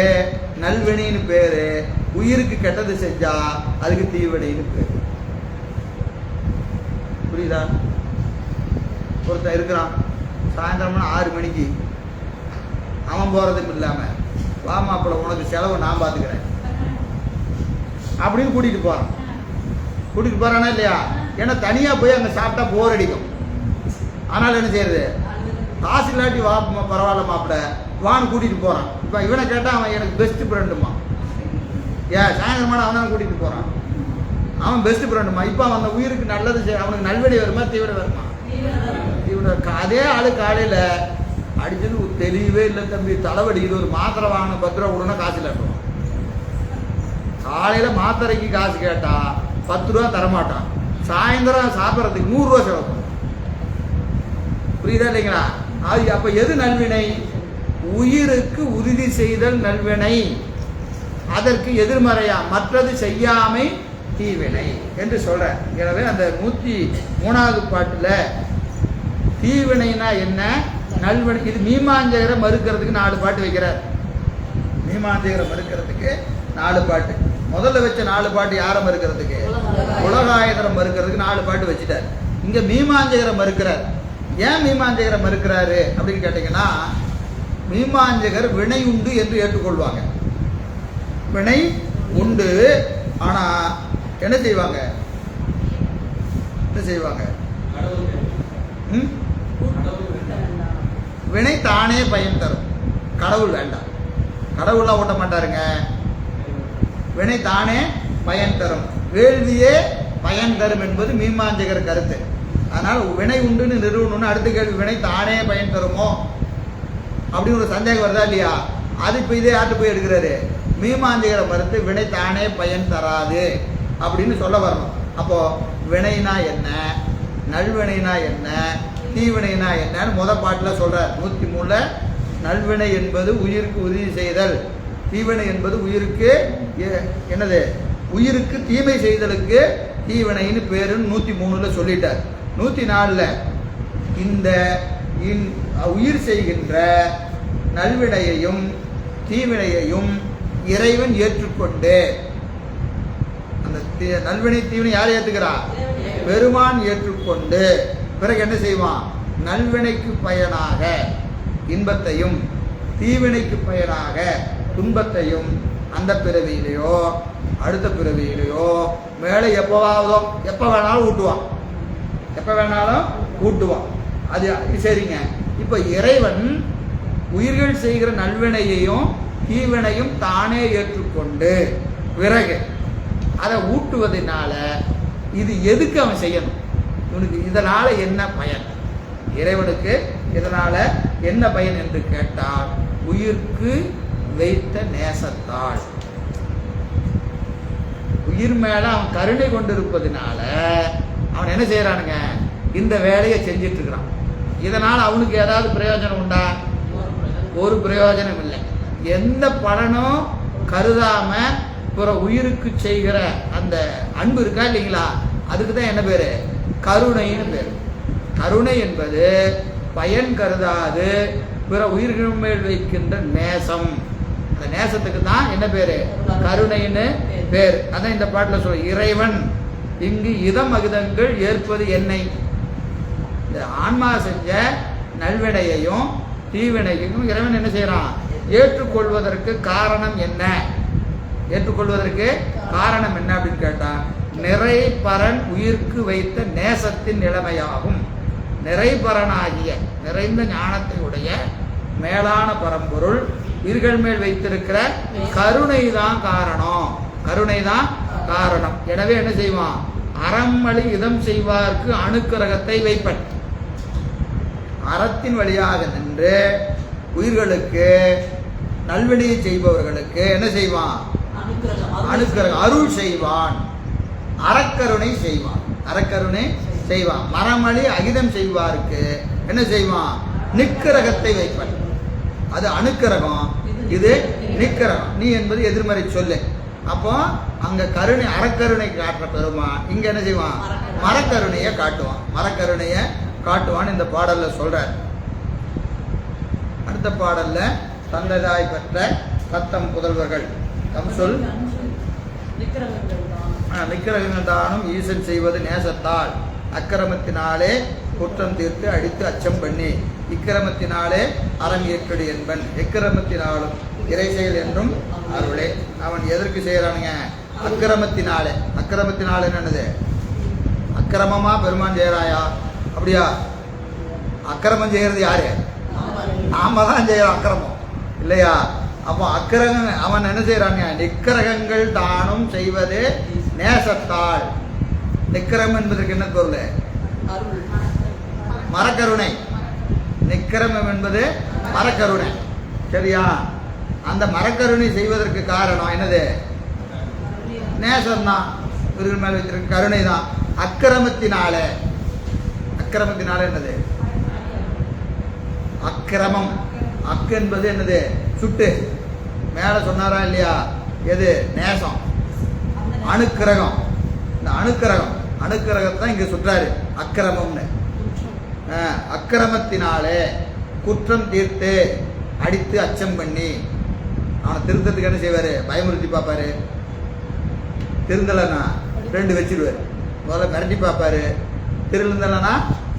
நல்வினைன்னு பேரு. உயிருக்கு கெட்டது செஞ்சா அதுக்கு தீவினைன்னு பேரு. புரியுதா? ஒருத்தன் இருக்கிறான், சாயந்தரம்னா 6 மணிக்கு அவன் போறதும் இல்லாம வா மாப்பிள்ள உனக்கு செலவு நான் பார்த்துக்கிறேன் அப்படின்னு கூட்டிகிட்டு போகிறான். கூட்டிகிட்டு போகிறானா இல்லையா? ஏன்னா தனியாக போய் அங்கே சாப்பிட்டா போர் அடிக்கும். ஆனால் என்ன செய்யறது, காசு இல்லாட்டி வா பரவாயில்ல மாப்பிள்ள வான்னு கூட்டிகிட்டு போகிறான். இப்போ இவனை கேட்டால் அவன் எனக்கு பெஸ்ட் ஃப்ரெண்டுமா, ஏன் சாயந்தரமான அவன் கூட்டிகிட்டு போகிறான், அவன் பெஸ்ட் ஃப்ரெண்டுமா. இப்போ அவன் அந்த உயிருக்கு நல்லது அவனுக்கு நல்வழி வருமா தீவிரம் வருமா? தீவிரம். அதே ஆளு காலையில் அடிச்சது தெளிவே இல்லை தம்பி, தலைவலிக்குது, ஒரு மாத்திரை வாங்கின 10 ரூபா கொடுனா காசு இல்லாட்டுவான். காலையில் மாத்திரைக்கு காசு கேட்டா 10 ரூபா தரமாட்டான், சாயந்தரம் சாப்பிட்றதுக்கு 100 ரூபா செலவு பண்ணும். புரியுதா இல்லைங்களா? அது அப்போ எது நல்வினை? உயிருக்கு உறுதி செய்தல் நல்வினை, அதற்கு எதிர்மறையா மற்றது செய்யாமை தீவினை என்று சொல்ற. எனவே அந்த 103வது பாட்டுல தீவினைனா என்ன, நல்வினை, இது மீமாஞ்சகரை மறுக்கிறதுக்கு 4 பாட்டு வைக்கிறார். மீமாஞ்சகரை மறுக்கிறதுக்கு 4 பாட்டு. முதல்ல வச்ச 4 பாட்டு யாரை மறுக்கிறதுக்கு? உலகாயதரை மறுக்கிறதுக்கு 4 பாட்டு வச்சுட்டார். இங்க மீமாஞ்சகரை மறுக்கிறார். ஏன் மீமாஞ்சகரை மறுக்கிறாரு அப்படின்னு கேட்டீங்கன்னா, மீமாஞ்சகர் வினை உண்டு என்று ஏற்றுக்கொள்வாங்க. வினை உண்டு, ஆனா என்ன செய்வாங்க? வினை தானே பயன் தரும், கடவுள் வேண்டாம். கடவுள்லாம் ஓட்ட மாட்டாருங்க. வினை தானே பயன் தரும், வேள்வியே பயன் தரும் என்பது மீமாஞ்சகர் கருத்து. அதனால வினை உண்டுன்னு நிறுவனம்னு அடுத்த கேள்வி, வினை தானே பயன் தருமோ அப்படின்னு ஒரு சந்தேகம் வருதா இல்லையா? அது இப்போ இதே ஆட்டு போய் எடுக்கிறாரு. மீமாஞ்சகரை மறுத்து வினை தானே பயன் தராது அப்படின்னு சொல்ல வரணும். அப்போ வினைனா என்ன, நல்வினைனா என்ன, தீவினைனா என்னன்னு முத பாட்டில் சொல்றார். 103ல் நல்வினை என்பது உயிருக்கு உறுதி செய்தல், தீவினை என்பது உயிருக்கு என்னது, உயிருக்கு தீமை செய்தலுக்கு தீவினைன்னு பேருன்னு 103ல் சொல்லிட்டார். 104ல் இந்த உயிர் செய்கின்ற நல்வினையையும் தீவினையையும் இறைவன் ஏற்றுக்கொண்டு, அந்த நல்வினை தீவினை யார் ஏற்றுக்கிறா? பெருமான் ஏற்றுக்கொண்டு, பிறகு என்ன செய்வான்? நல்வினைக்கு பயனாக இன்பத்தையும் தீவினைக்கு பயனாக துன்பத்தையும் அந்த பிறவியிலையோ அடுத்த பிறவியிலையோ மேலே எப்போ வேணாலும் ஊட்டுவான், எப்போ வேணாலும் ஊட்டுவான். அது சரிங்க. இப்போ இறைவன் உயிர்கள் செய்கிற நல்வினையையும் தீவினையும் தானே ஏற்றுக்கொண்டு பிறகு அதை ஊட்டுவதனால இது எதுக்கு அவன் செய்யணும்? இவனுக்கு இதனால என்ன பயன்? இறைவனுக்கு இதனால என்ன பயன் என்று கேட்டால், உயிர்க்கு வைத்த நேசத்தால், உயிர் மேல அவன் கருணை கொண்டிருப்பதனால அவன் என்ன செய்யறானுங்க, இந்த வேலையை செஞ்சிட்டு இருக்கிறான். இதனால அவனுக்கு ஏதாவது பிரயோஜனம் உண்டா? ஒரு பிரயோஜனம் இல்லை. எந்த பலனும் கருதாம பிற உயிருக்கு செய்கிற அந்த அன்பு இருக்கா இல்லைங்களா, அதுக்கு தான் என்ன பேரு? கருணைன்னு பேரு. கருணை என்பது பயன் கருதாது பிற உயிர்கள் மேல் வைக்கின்ற நேசம். அந்த நேசத்துக்கு தான் என்ன பேரு? கருணைன்னு பேர். அதான் இந்த பாட்டில் சொல்ல, இறைவன் இங்கு இதம் அகிதங்கள் ஏற்பது என்னை. இந்த ஆன்மா செஞ்ச நல்வினையையும் தீவினையையும் இறைவன் என்ன செய்யறான்? ஏற்றுக்கொள்வதற்கு காரணம் என்ன? ஏற்றுக்கொள்வதற்கு காரணம் என்ன அப்படின்னு கேட்டா, நிறைபரன் உயிர்க்கு வைத்த நேசத்தின் நிலைமையாகும். நிறைபரனாகிய நிறைந்த ஞானத்தை உடைய மேலான பரம்பொருள் உயிர்கள் மேல் வைத்திருக்கிற கருணை தான் காரணம். கருணை தான் காரணம். எனவே என்ன செய்வான்? அறமளி இதம் செய்வார்க்கு அணுக்கரகத்தை வைப்பன். அறத்தின் வழியாக நின்று உயிர்களுக்கு நல்வினையை செய்பவர்களுக்கு என்ன செய்வான்? அணுக்கரகம், அருள் செய்வான், அறக்கருணை செய்வான். அறக்கருணை செய்வான். மரமளி அகிதம் செய்வாருக்கு என்ன செய்வான்? நிக்கரகத்தை வைப்பன். அது அணுக்கரகம், இது நிக்கரகம். நீ என்பது எதிர்மறை சொல்லு. அப்போ அங்க கருணை அறக்கருணை காட்டுற பெருமான் இங்க என்ன செய்வான்? மரக்கருணையை காட்டுவான். மரக்கருணையை காட்டுவான் இந்த பாடல்ல சொல்ற. அடுத்த பாடல்ல தந்தைதாய் பெற்ற தத்தம் புதல்வர்கள் தம் சொல் நிக்கிரகங்கள் தானும் ஈசன் செய்வது நேசத்தால், அக்கிரமத்தினாலே குற்றம் தீர்த்து அடித்து அச்சம் பண்ணி, இக்கிரமத்தினாலே அறம் ஏற்றடி என்பன், எக்கிரமத்தினாலும் இறை செயல் என்றும் அருளே. அவன் எதற்கு செய்யறானுங்க? அக்கிரமத்தினாலே. அக்கிரமத்தினாலே என்னது? அக்கிரமமா பெருமான் செய்யறாயா? அப்படியா? அக்கிரமம் செய்யறது யாரு? நாம தான் செய்யறோம் அக்கிரமம் இல்லையா? அப்போ அக்கிரகம் அவன் என்ன செய்யறாங்க? நிக்கிரகங்கள் தானும் செய்வதே நேசத்தால். நிக்கிரம் என்பதற்கு என்ன பொருள்? மரக்கருணை. நிக்கிரமம் என்பது மரக்கருணை. சரியா? அந்த மரக்கருணை செய்வதற்கு காரணம் என்னது? நேசம் தான். இவர்கள் மேல் வைத்திருக்க கருணை தான். அக்கிரமத்தினால. அக்கிரமத்தினால என்னது? அக்கிரமம். அக்கு என்பது என்னது? சுட்டு. மேல சொன்னாரா இல்லையா? எது? நேசம். அணுக்கிரகம். இந்த அணுக்கிரகம், அணுக்கிரகத்தை இங்க சுற்றாரு அக்கிரமம்னு. அக்கிரமத்தினாலே குற்றம் தீர்த்து அடித்து அச்சம் பண்ணி. அவனை திருத்தத்துக்கு என்ன செய்வாரு? பயமுறுத்தி பார்ப்பாரு. திருந்தலைன்னா 2 வச்சிருவாரு. முதல்ல மிரட்டி பார்ப்பாரு. திருந்தலைன்னா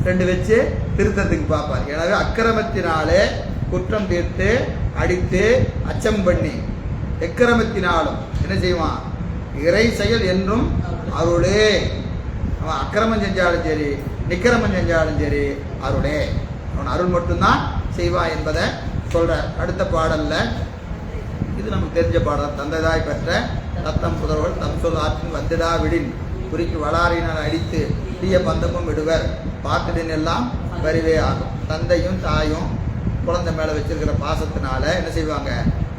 2 வச்சு திருத்தத்துக்கு பார்ப்பார். எனவே அக்கிரமத்தினாலே குற்றம் தீர்த்து அடித்து அச்சம் பண்ணி. எக்கிரமத்தினாலும் என்ன செய்வான்? இறை செயல் என்றும் அருளே. அவன் அக்கிரமம் செஞ்சாலும் சரி, நிக்கிரமம் செஞ்சாலும் சரி, அருளே. அவன் அருள் மட்டும்தான் செய்வான் என்பதை சொல்ற. அடுத்த பாடல்ல இது நமக்கு தெரிஞ்ச பாடல். தந்தைதாய் பெற்ற தத்தம் புதல்வர்கள் தம் சொல் ஆற்றின் வந்துடா விடின் குறிக்கு வளாரினால் அடித்து தீய பந்தமும் விடுவர் பார்த்துடின் எல்லாம் வருவே ஆகும். தந்தையும் தாயும் குழந்தை மேலே வச்சிருக்கிற பாசத்தினால என்ன செய்வாங்க?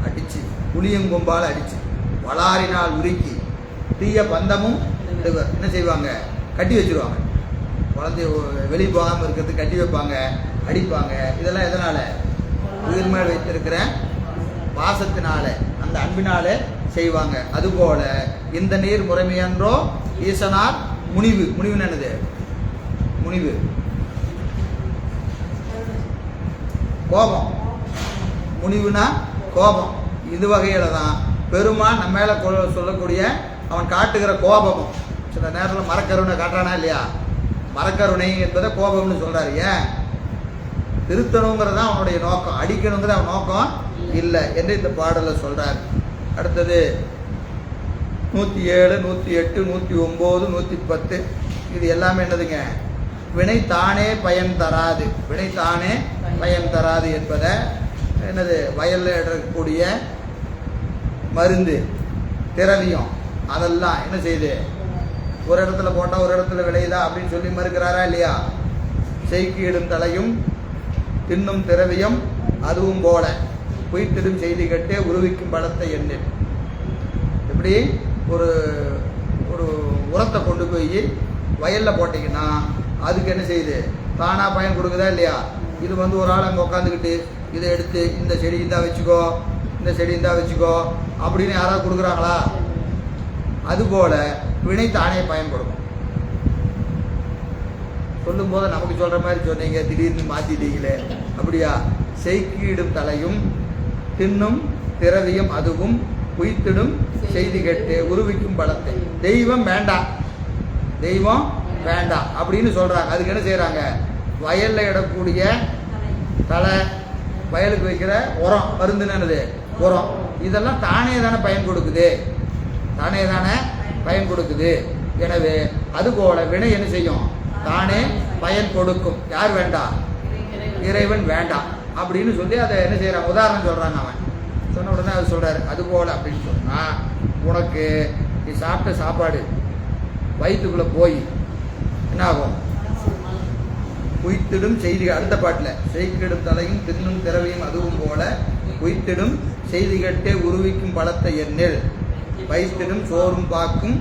அடிச்சு புளியங்கொம்பால் அடிச்சு வளாரினால் உருக்கி தீய பந்தமும் விடுவர் என்ன செய்வாங்க? கட்டி வச்சிருவாங்க. குழந்தைய வெளியே போகாமல் இருக்கிறதுக்கு கட்டி வைப்பாங்க, அடிப்பாங்க. இதெல்லாம் எதனால? உயிர் மேல் வைத்திருக்கிற பாசத்தினால, அந்த அன்பினால செய்வாங்க. அதுபோல இந்த நீர் முறைமையன்றோ ஈசனார் முனிவு. முனிவுன்னு என்னது? முனிவு கோபம். முனிவுனா கோபம். இது வகையில தான் பெருமான் நம்ம மேல சொல்லக்கூடிய அவன் காட்டுகிற கோபமும். சில நேரத்தில் மரக்கருணை காட்டுறானா இல்லையா? மரக்கருணை என்பதை கோபம்னு சொல்றாரு. ஏன்? திருத்தணுங்கிறது தான் அவனுடைய நோக்கம், அடிக்கணுங்கிறது அவன் நோக்கம் இல்லை என்று இந்த பாடல சொல்றாரு. அடுத்தது 107, 108, 109, 110 இது எல்லாமே என்னதுங்க? வினை தானே பயன் தராது. வினை தானே பயன் தராது என்பதை என்னது? வயலில் இடக்கூடிய மருந்து, திரவியம் அதெல்லாம் என்ன செய்யுது? ஒரு இடத்துல போட்டால் ஒரு இடத்துல விளையுதா அப்படின்னு சொல்லி மறுக்கிறாரா இல்லையா? செய்கிடும் தலையும் தின்னும் திரவியம் அதுவும் போல பொய்த்திடும் செய்தி கட்டே உருவிக்கும் பலத்தை எண்ணில். எப்படி ஒரு ஒரு உரத்தை கொண்டு போய் வயலில் போட்டிங்கன்னா அதுக்கு என்ன செய்யுது? தானாக பயன் கொடுக்குதா இல்லையா? இது ஒரு ஆள் அங்கே உட்காந்துக்கிட்டு இதை எடுத்து இந்த செடி இந்தா வச்சுக்கோ, இந்த செடி இந்தா வச்சுக்கோ அப்படின்னு யாராவது கொடுக்குறாங்களா? அதுபோல வினை தானே பயன் கொடுக்கும். சொல்லும் போது நமக்கு சொல்ற மாதிரி சொன்னீங்க, திடீர்னு மாத்திட்டீங்களே. அப்படியா? செய்கிடும் தலையும் தின்னும் திரவியம் அதுவும் உய்த்திடும் செய்தி கேட்டு உருவிக்கும் பலத்தை. தெய்வம் வேண்டாம், தெய்வம் வேண்டாம் அப்படின்னு சொல்றாங்க. அதுக்கு என்ன செய்யறாங்க? வயல்ல இடக்கூடிய தலை, வயலுக்கு வைக்கிற உரம், மருந்துன்னு உரம், இதெல்லாம் தானே தானே பயன் கொடுக்குது, தானே தானே பயன் கொடுக்குது. எனவே அதுபோல வினை என்ன செய்யும்? தானே பயன் கொடுக்கும். யார் வேண்டாம்? இறைவன் வேண்டாம் அப்படின்னு சொல்லி அதை என்ன செய்யறான்? உதாரணம் சொல்றாங்க. அவன் சொன்ன உடனே அது சொல்றாரு. அதுபோல அப்படின்னு சொன்னா உனக்கு நீ சாப்பிட்ட சாப்பாடு வயிற்றுக்குள்ள போய் என்ன ஆகும்? உய்த்திடும் செய்தி. அடுத்த பாட்டில் செய்கிடும் தலையும் தின்னும் திரவியும் அதுவும் போல உய்த்திடும் செய்தி கட்டே உருவிக்கும் பலத்தை எண்ணில் வைத்திடும் சோறும் பாக்கும்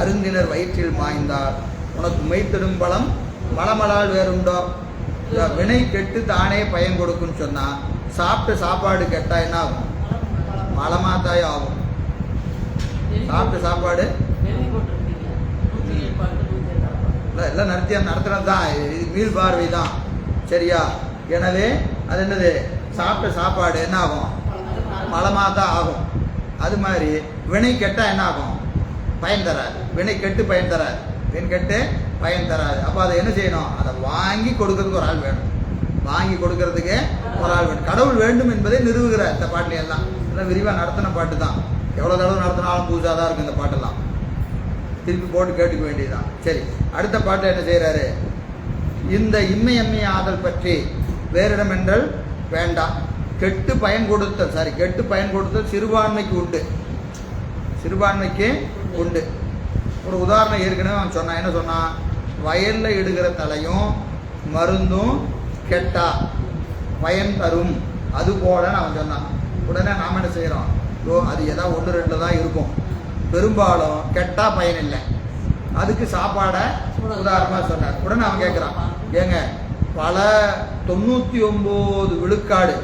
அருந்தினர் வயிற்றில் மாய்ந்தார் உனக்கு மெய்த்திடும் பலம் மலமலால் வேறுண்டோ? வினை கெட்டு தானே பயன் கொடுக்குன்னு சொன்னா சாப்பிட்ட சாப்பாடு கெட்டா என்ன ஆகும்? மலமாத்தாய் ஆகும். சாப்பிட்ட சாப்பாடு எல்லாம் நடத்துறது தான், இது மீள் பார்வை தான். சரியா? எனவே அது என்னது? சாப்பிட்ட சாப்பாடு என்ன ஆகும்? மலமாத்தான் ஆகும். அது மாதிரி வினை கெட்டா என்ன ஆகும்? பயன் தராது. வினை கெட்டு பயன் தராது. வினை கெட்டு பயன் தராது. அப்போ அதை என்ன செய்யணும்? அதை வாங்கி கொடுக்கறதுக்கு ஒரு ஆள் வேணும். வாங்கி கொடுக்கறதுக்கு ஒரு ஆள் வேணும். கடவுள் வேண்டும் என்பதை நிறுவுகிறார் இந்த பாட்டில எல்லாம். இதெல்லாம் விரிவாக நடத்தின பாட்டு தான். எவ்வளோ தடவை நடத்தினாலும் புதுசாக தான் இருக்குது இந்த பாட்டெல்லாம். திருப்பி போட்டு கேட்டுக்க வேண்டியதுதான். சரி, அடுத்த பாட்டில் என்ன செய்கிறாரு? இந்த இம்மையம்மைய ஆதல் பற்றி வேறிடம் என்றால் வேண்டாம். கெட்டு பயன் கொடுத்தல் சிறுபான்மைக்கு உண்டு. சிறுபான்மைக்கு உண்டு. ஒரு உதாரணம் ஏற்கனவே அவன் சொன்னான். என்ன சொன்னான்? வயலில் இடுகிற தலையும் மருந்தும் கெட்டா பயன் தரும், அது போலன்னு அவன் சொன்னான். உடனே நாம் என்ன செய்கிறோம்? அது ஏதாவது 1-2 தான் இருக்கும், பெரும்பாலும் கெட்டா பயன் இல்லை. அதுக்கு சாப்பாடை உதாரணமாக சொன்னார். உடனே அவன் கேட்குறான், ஏங்க பல 99 விழுக்காடு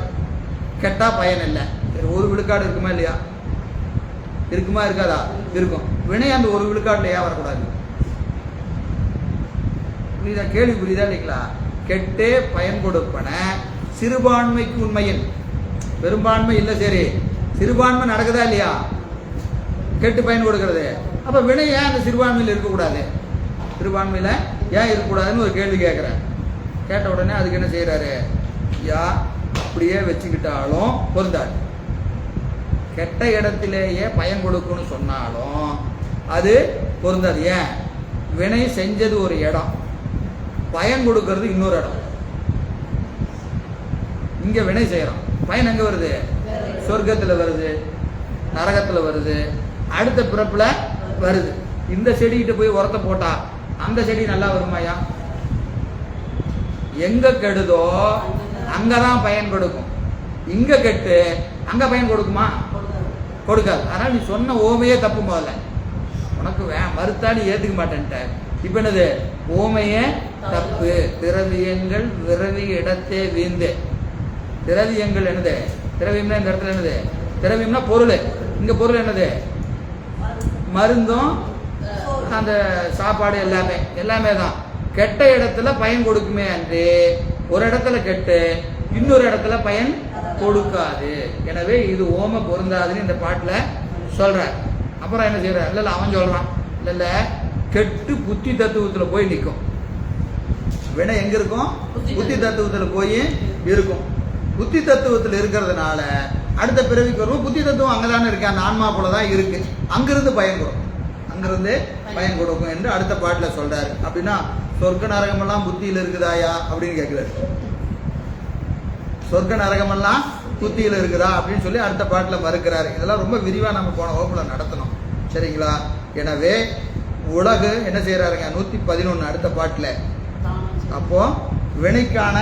கெட்டா பயன் இல்லை, ஒரு விழுக்காடு இருக்குமா இல்லையா? இருக்குமா இருக்காதா? இருக்கும். வினை அந்த ஒரு விழுக்காடுல ஏன் வரக்கூடாது? புரியுதா? கேள்வி புரியுதா இல்லைங்களா? கெட்டே பயன் கொடுப்பன சிறுபான்மைக்கு உண்மையின், பெரும்பான்மை இல்லை. சரி, சிறுபான்மை நடக்குதா இல்லையா? கெட்டு பயன் கொடுக்கறது. அப்ப வினை ஏன் அந்த சிறுபான்மையில் இருக்கக்கூடாது? சிறுபான்மையில் ஏன் இருக்கக்கூடாதுன்னு ஒரு கேள்வி கேட்குறேன். கேட்ட உடனே அதுக்கு என்ன செய்யறாரு? யா அப்படியே வச்சுக்கிட்டாலும் பொருந்தாது. கெட்ட இடத்திலேயே பயன் கொடுக்குன்னு சொன்னாலும் அது பொருந்தாது. ஏன்? வினை செஞ்சது ஒரு இடம், பயன் கொடுக்கறது இன்னொரு இடம். இங்க வினை செய்யறோம், பயன் எங்க வருது? சொர்க்கத்துல வருது, நரகத்துல வருது, அடுத்த பிறப்புல வருது. இந்த செடிகிட்ட போய் உரத்தை போட்டா அந்த செடி நல்லா வருமாயா? எங்க கெடுதோ அங்கதான் பயன் கொடுக்கும். இங்க கெட்டு அங்க பயன் கொடுக்குமா? கொடுக்காது. அதனால நீ சொன்ன ஓமையே தப்பு. முதல்ல உனக்கு மறுத்தாடி ஏத்துக்க மாட்டேன்ட்ட. இப்ப என்னது? ஓமையே தப்பு. திரவியங்கள் விரவி இடத்தே வீந்து. திரவியங்கள் என்னது? திரவியம்னா இந்த இடத்துல என்னது? திரவியம்னா பொருள். இங்க பொருள் என்னது? மருந்தும் அந்த சாப்பாடு எல்லாமே தான். கெட்ட இடத்துல பயன் கொடுக்குமே அன்று ஒரு இடத்துல கெட்டு இன்னொரு இடத்துல பயன் கொடுக்காது. எனவே இது ஓம பொருந்தாதுன்னு இந்த பாட்டுல சொல்ற. அப்புறம் என்ன செய்யற? இல்ல அவன் சொல்றான், இல்ல கெட்டு புத்தி தத்துவத்துல போய் நிற்கும். வினை எங்க இருக்கும்? புத்தி தத்துவத்துல போய் இருக்கும். புத்தி தத்துவத்தில் இருக்கிறதுனால அடுத்த பிறவிக்கு வருவோம். புத்தி தத்துவம் அங்கதானே இருக்கு, அந்த ஆன்மா போலதான் இருக்கு. அங்கிருந்து பயன் கொடுக்கும், அங்கிருந்து பயன் கொடுக்கும் என்று அடுத்த பாட்டுல சொல்றாரு. அப்படின்னா சொர்க்க நரகம் எல்லாம் புத்தியில இருக்குதாயா அப்படின்னு கேட்கிறாரு. சொர்க்க நரகம் எல்லாம் புத்தியில இருக்குதா அப்படின்னு சொல்லி அடுத்த பாட்டுல மறுக்கிறாரு. இதெல்லாம் ரொம்ப விரிவா நம்ம போன வகுப்புல நடத்தணும். சரிங்களா? எனவே உலகு என்ன செய்யறாருங்க? 111 அடுத்த பாட்டுல. அப்போ வினைக்கான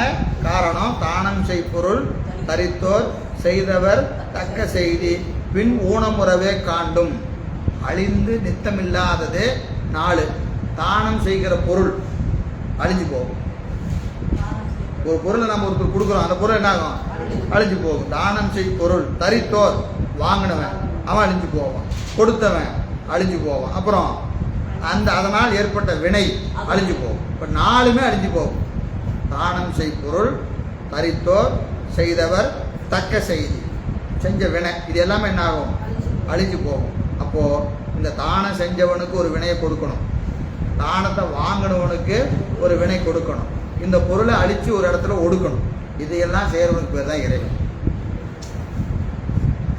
காரணம் தானம் செய்பொருள் தரித்தோர் செய்தவர் தக்க செய்தி பின் ஊனமுறவே காண்டும். அழிந்து நித்தமில்லாதது 4. தானம் செய்கிற பொருள் அழிஞ்சு போகும். ஒரு பொருளை நம்ம ஒருத்தர் கொடுக்குறோம், அந்த பொருள் என்ன ஆகும்? அழிஞ்சு போகும். தானம் செய் பொருள் தரித்தோர், வாங்கினவன் அவன் அழிஞ்சு போவான், கொடுத்தவன் அழிஞ்சு போவான். அப்புறம் அதனால் ஏற்பட்ட வினை அழிஞ்சு போகும். இப்போ 4மே அழிஞ்சு போகும். தானம் செய் பொருள் தரித்தோர் செய்தவர் தக்க செய்தி, செஞ்ச வினை, இது எல்லாமே என்ன ஆகும்? அழிஞ்சு போகும். அப்போ இந்த தானம் செஞ்சவனுக்கு ஒரு வினையை கொடுக்கணும், தானத்தை வாங்கினவனுக்கு ஒரு வினை கொடுக்கணும், இந்த பொருளை அழிச்சு ஒரு இடத்துல ஒடுக்கணும். இதையெல்லாம் செய்யறவனுக்கு பேர் தான் இறைவன்.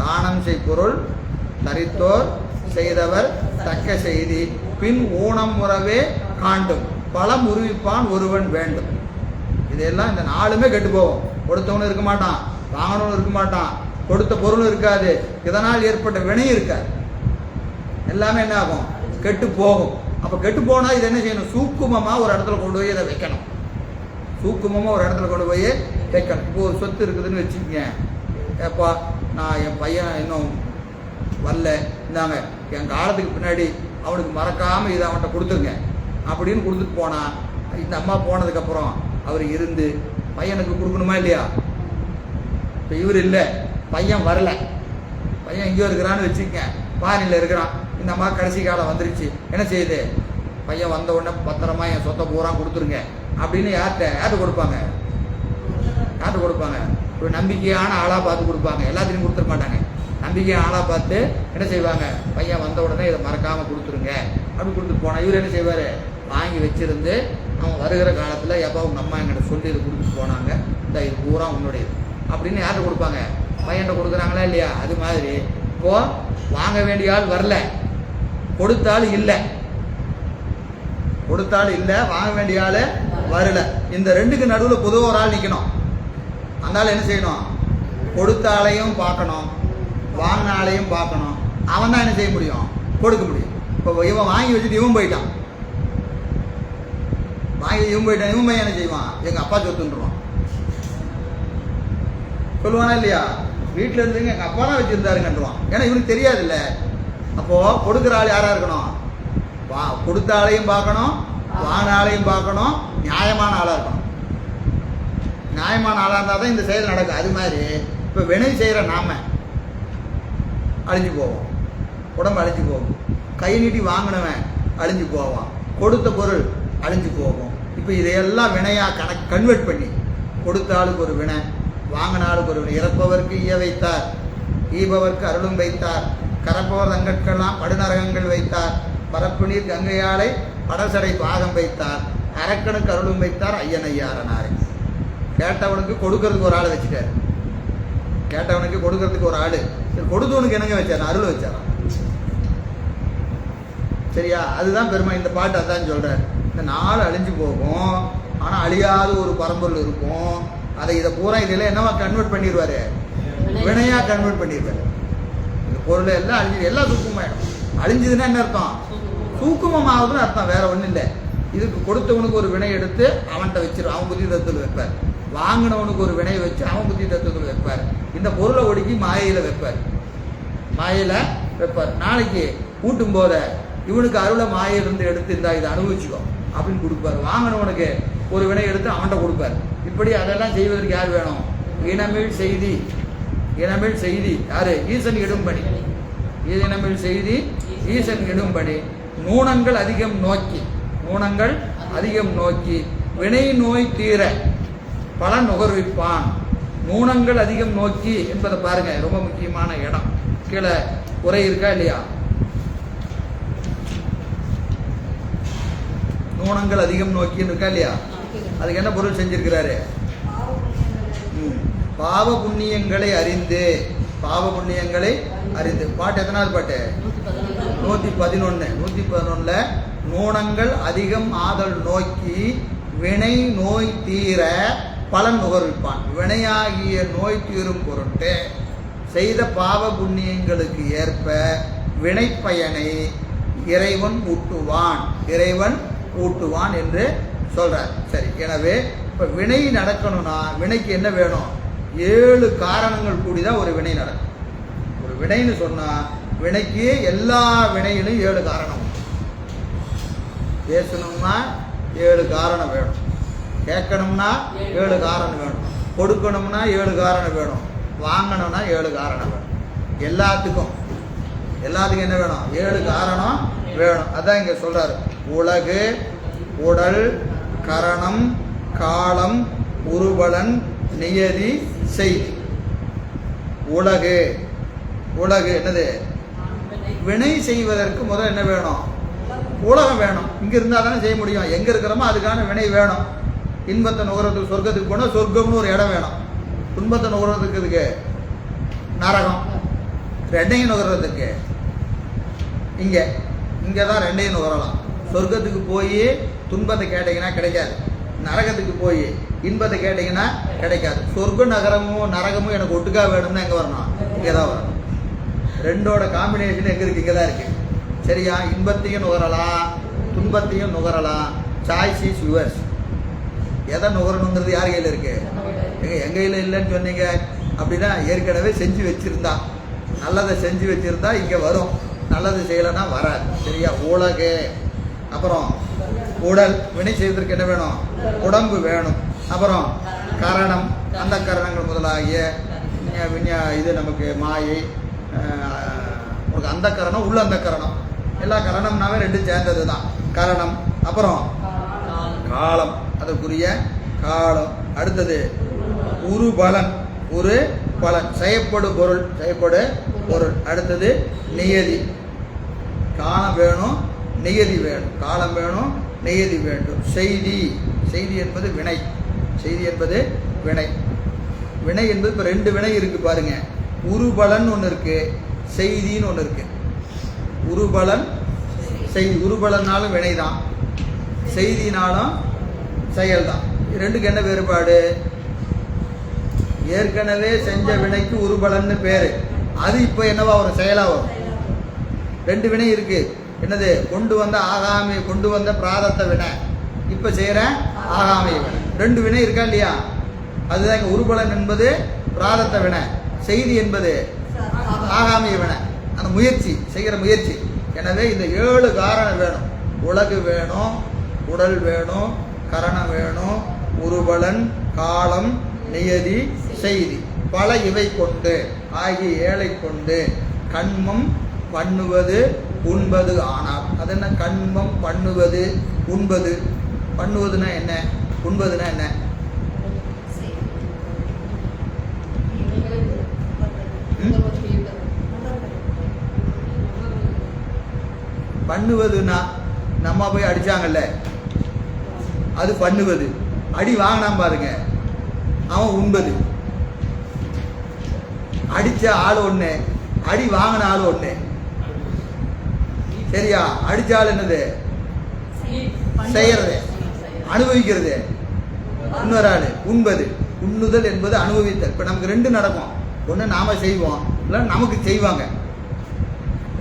தானம் செய் பொருள் தரித்தோர் செய்தவர் தக்க செய்தி பின் ஊனம் முறவே காண்டும் பலம் உருவிப்பான் ஒருவன் வேண்டும். இதெல்லாம் இந்த 4மே கெட்டு போகும். கொடுத்தவனும் இருக்க மாட்டான், வாங்கினவனும் இருக்க மாட்டான், கொடுத்த பொருளும் இருக்காது, இதனால் ஏற்பட்ட வினையும் இருக்காது. எல்லாமே என்ன ஆகும்? கெட்டு போகும். அப்ப கெட்டு போனா இது என்ன செய்யணும்? சூக்குமமா ஒரு இடத்துல கொண்டு போய் இதை வைக்கணும். சூக்குமமா ஒரு இடத்துல கொண்டு போய் வைக்கணும். இப்போ ஒரு சொத்து இருக்குதுன்னு வச்சுக்கங்க. ஏப்பா நான் என் பையன் இன்னும் வரல, இந்தாங்க என் காலத்துக்கு பின்னாடி அவனுக்கு மறக்காம இதை அவன்கிட்ட கொடுத்துருங்க அப்படின்னு கொடுத்துட்டு போனா, இந்த அம்மா போனதுக்கு அப்புறம் அவர் இருந்து பையனுக்கு கொடுக்கணுமா இல்லையா? இப்போ இவர் இல்லை, பையன் வரல, பையன் எங்கேயோ இருக்கிறான்னு வச்சுக்கங்க, பாரியில் இருக்கிறான். இந்த அம்மா கடைசி காலம் வந்துருச்சு, என்ன செய்யுது? பையன் வந்த உடனே பத்திரமா என் சொத்தை பூரா கொடுத்துருங்க அப்படின்னு யார்கிட்ட கொடுப்பாங்க? யார்கிட்ட கொடுப்பாங்க? ஒரு நம்பிக்கையான ஆளாக பார்த்து கொடுப்பாங்க. எல்லாத்தையும் கொடுத்துட மாட்டாங்க. நம்பிக்கையான ஆளாக பார்த்து என்ன செய்வாங்க? பையன் வந்த உடனே இதை மறக்காமல் கொடுத்துருங்க அப்படி கொடுத்துட்டு போனால் இவர் என்ன செய்வார்? வாங்கி வச்சிருந்து அவன் வருகிற காலத்தில் எப்போ உங்கள் அம்மா என்கிட்ட சொல்லி இதை கொடுத்துட்டு போனாங்க, இந்த இது பூரா உன்னுடையது அப்படின்னு யார்கிட்ட கொடுப்பாங்க? பையன்கிட்ட கொடுக்குறாங்களா இல்லையா? அது மாதிரி இப்போ வாங்க வேண்டிய ஆள் வரல, கொடுத்தாலும் இல்லை, கொடுத்தாலும் இல்லை, வாங்க வேண்டிய ஆள் வரல. இந்த ரெண்டுக்கு நடுவில் பொதுவாக ஒரு ஆள் நிற்கணும். அந்த ஆள் என்ன செய்யணும்? கொடுத்த ஆளையும் பார்க்கணும், வாங்கின ஆளையும் பார்க்கணும். அவன் தான் என்ன செய்ய முடியும்? கொடுக்க முடியும். இப்போ இவன் வாங்கி வச்சுட்டு இவன் போயிட்டான், இவன் பையன் என்ன செய்வான்? எங்கள் அப்பா சொத்துன்றான் சொல்லுவானா இல்லையா? வீட்டில் இருந்துங்க எங்கள் அப்பா தான் வச்சுருந்தாருங்கன்றான். ஏன்னா இவனுக்கு தெரியாது இல்லை. அப்போது கொடுக்குற ஆள் யாராக இருக்கணும்? கொடுத்த ஆளையும் பார்க்கணும், வாங்கின ஆளையும் பார்க்கணும், நியாயமான ஆளாக இருக்கணும். நியாயமான ஆளாக இருந்தால் தான் இந்த செயல் நடக்கும். அது மாதிரி இப்போ வினை செய்கிற நாம அழிஞ்சு போவோம், உடம்பு அழிஞ்சு போகும். கை நீட்டி வாங்கினவன் அழிஞ்சு போவான், கொடுத்த பொருள் அழிஞ்சு போகும். இப்போ இதையெல்லாம் வினையாக கன்வெர்ட் பண்ணி கொடுத்த ஆளுக்கு ஒரு வினை, வாங்கின ஆளுக்கு ஒரு வினை. இறப்பவருக்கு ஈய வைத்தார், ஈபவர்க்கு அருளும் வைத்தார், கரப்பவர் தங்கட்கெல்லாம் படுநரகங்கள் வைத்தார், பரப்பு நீர் கங்கையாலை படசடை பாகம் வைத்தார், அரக்கனுக்கு அருளும் வைத்தார் ஐயன் ஐயாரனாரை. கேட்டவனுக்கு கொடுக்கறதுக்கு ஒரு ஆள் வச்சுட்டார், கேட்டவனுக்கு கொடுக்கறதுக்கு ஒரு ஆள். கொடுத்தவனுக்கு என்னங்க வச்சார்? அருள் வச்சாராம். சரியா? அதுதான் பெருமை. இந்த பாட்டு அதான் சொல்றாரு. இந்த நாள் அழிஞ்சு போகும், ஆனால் அழியாத ஒரு பரம்பொருள் இருக்கும். இதை பூரா இதெல்லாம் என்னவா கன்வெர்ட் பண்ணிடுவாரு? வினையா கன்வெர்ட் பண்ணிடுவாரு. இந்த பொருளை எல்லாம் அழிஞ்சு எல்லாம் சூக்குமாயிடும். அழிஞ்சதுன்னா என்ன அர்த்தம்? சூக்குமமாகுதுன்னு அர்த்தம், வேற ஒன்றும் இல்லை. இதுக்கு கொடுத்தவனுக்கு ஒரு வினை எடுத்து அவன்கிட்ட வச்சிரு, அவன் புத்தி தத்துவத்தில் வைப்பார். வாங்கினவனுக்கு ஒரு வினையை வச்சு அவன் புத்தி தத்துவத்தில் வைப்பார். இந்த பொருளை ஒடுக்கி மாயையில் வைப்பார், மாயையில் வைப்பார். நாளைக்கு ஊட்டும் போத இவனுக்கு அருளை மாயிலிருந்து எடுத்து இருந்தா இதை அனுபவிச்சுக்கோ அப்படின்னு கொடுப்பார். வாங்கினவனுக்கு ஒரு வினை எடுத்து அவன்கிட்ட கொடுப்பார். இப்படி அதெல்லாம் செய்வதற்கு யார் வேணும்? இனமிழ் செய்தி, இனமிழ் செய்தி யாரு? ஈசன் இடும்படி. இனமிழ் செய்தி ஈசன் இடும்படி. நூனங்கள் அதிகம் நோக்கி, நூனங்கள் அதிகம் நோக்கி வினை நோய் தீர பல நுகர்விப்பான். நூனங்கள் அதிகம் நோக்கி என்பதை பாருங்க, ரொம்ப முக்கியமான இடம். கீழே உரை இருக்கா இல்லையா? நூனங்கள் அதிகம் நோக்கி இருக்கா இல்லையா? அதுக்கு என்ன பொருள் செஞ்சிருக்கிறாரு? பாவ புண்ணியங்களை அறிந்து, பாவ புண்ணியங்களை அறிந்து. பாட்டு எத்தனாவது பாட்டு? 111. 111ல நூனங்கள் அதிகம் ஆதல் நோக்கி வினை நோய் தீர பலன் நுகர்விப்பான். வினையாகிய நோய் தீரும் பொருட்டு செய்த பாவ புண்ணியங்களுக்கு ஏற்ப வினைப்பயனை இறைவன் ஊட்டுவான், இறைவன் ஊட்டுவான் என்று சொல்றார். சரி, எனவே இப்ப வினை நடக்கணும்னா வினைக்கு என்ன வேணும்? 7 காரணங்கள் கூடிதான் ஒரு வினை நடக்கும். ஒரு வினைன்னு சொன்னா வினைக்கு எல்லா வினையிலும் 7 காரணம். பேசணும்னா 7 காரணம் வேணும், கேட்கணும்னா 7 காரணம் வேணும், கொடுக்கணும்னா 7 காரணம் வேணும், வாங்கணும்னா 7 காரணம் வேணும். எல்லாத்துக்கும் என்ன வேணும்? 7 காரணம் வேணும். அதான் இங்க சொல்றாரு. உலகு, உடல், கரணம், காலம், உருபலன், நியதி, செய்தி. உலகு, உலகு என்னது? வினை செய்வதற்கு முதல் என்ன வேணும்? உலகம் வேணும். இங்க இருந்தா தானே செய்ய முடியும். எங்க இருக்கிறோமோ அதுக்கான வினை வேணும். இன்பத்தை நுகரத்துக்கு சொர்க்கத்துக்கு போனால் சொர்க்கம்னு ஒரு இடம் வேணும். துன்பத்தை நுகர்றதுக்கு இதுக்கு நரகம். ரெண்டையும் நுகர்றதுக்கு இங்கே தான் ரெண்டையும் நுகரலாம். சொர்க்கத்துக்கு போய் துன்பத்தை கேட்டீங்கன்னா கிடைக்காது, நரகத்துக்கு போய் இன்பத்தை கேட்டீங்கன்னா கிடைக்காது. சொர்க்க நரகமும் எனக்கு ஒட்டுக்கா வேணும்னா எங்கே வரணும்? இங்கே தான் வரணும். ரெண்டோட காம்பினேஷன் எங்கே இருக்குது? இங்கே தான் இருக்குது. சரியா? இன்பத்தையும் நுகரலாம், துன்பத்தையும் நுகரலாம். Choice is yours. எதை நுகரணுங்கிறது யார் கையில் இருக்கு? எங்கள் கையில் இல்லைன்னு சொன்னீங்க அப்படின்னா ஏற்கனவே செஞ்சு வச்சுருந்தா, நல்லதை செஞ்சு வச்சுருந்தா இங்கே வரும், நல்லது செய்யலைன்னா வராது. சரியா? உலகு, அப்புறம் உடல், வினை செய்வதற்கு என்ன வேணும்? உடம்பு வேணும். அப்புறம் கரணம், அந்த கரணங்கள் முதலாகிய இது நமக்கு மாயை, அந்த கரணம், உள்ள அந்த கரணம், எல்லா கரணம்னாவே 2 சேர்ந்தது தான் கரணம். அப்புறம் காலம், அதற்குரிய காலம். அடுத்தது உருபலன், ஒரு பலன், செய்யப்படு பொருள். அடுத்தது நியதி, காலம் வேணும், நியதி வேணும். காலம் வேணும், நியதி வேண்டும். செய்தி என்பது வினை. செய்தி என்பது வினை. வினை என்பது இப்போ 2 வினை இருக்கு பாருங்க. உருபலன் ஒன்று இருக்கு, செய்தின்னு ஒன்று இருக்கு. உருபலன் செய்தி. உருபலனாலும் வினைதான், செய்தினாலும் செயல்தான். ரெண்டுக்கு என்ன வேறுபாடு? ஏற்கனவே செஞ்ச வினைக்கு உருபலன்னு பேரு, அது இப்போ என்னவா வரும்? செயலா வரும். ரெண்டு வினை இருக்கு. என்னது? கொண்டு வந்த ஆகாமி, கொண்டு வந்த பிராரத்த வினை, இப்ப செய்யற ஆகாமிய வினை. ரெண்டு வினை இருக்கா இல்லையா? அதுதான் இங்க உருபலன் என்பது பிராரத்த வினை, செய்தி என்பது ஆகாமிய வினை. அந்த முயற்சி, செய்கிற முயற்சி. எனவே இந்த 7 காரணம் வேணும். உலகு வேணும், உடல் வேணும், கரணம் வேணும், உருபலன், காலம், நியதி, செய்தி. பல இவை கொண்டு ஆகிய 7 கொண்டு கண்மம் பண்ணுவது உண்பது ஆனால். அது என்ன? கண்மம் பண்ணுவது உண்பது. பண்ணுவதுன்னா என்ன? உண்பதுன்னா என்ன? பண்ணுவதுன்னா நம்ம போய் அடிச்சாங்கல்ல, அது பண்ணுவது. அடி வாங்கினான் பாருங்க, அவன் உண்பது. அடிச்ச ஆள் ஒண்ணு, அடி வாங்கின ஆள் ஒண்ணு. சரியா? அடிச்ச ஆள் என்னது? செய்யறது, அனுபவிக்கிறது. இன்னொரு ஆள் உண்பது. உண்ணுதல் என்பது அனுபவித்தல். இப்ப நமக்கு ரெண்டு நடக்கும். ஒண்ணு நாம செய்வோம், இல்ல நமக்கு செய்வாங்க.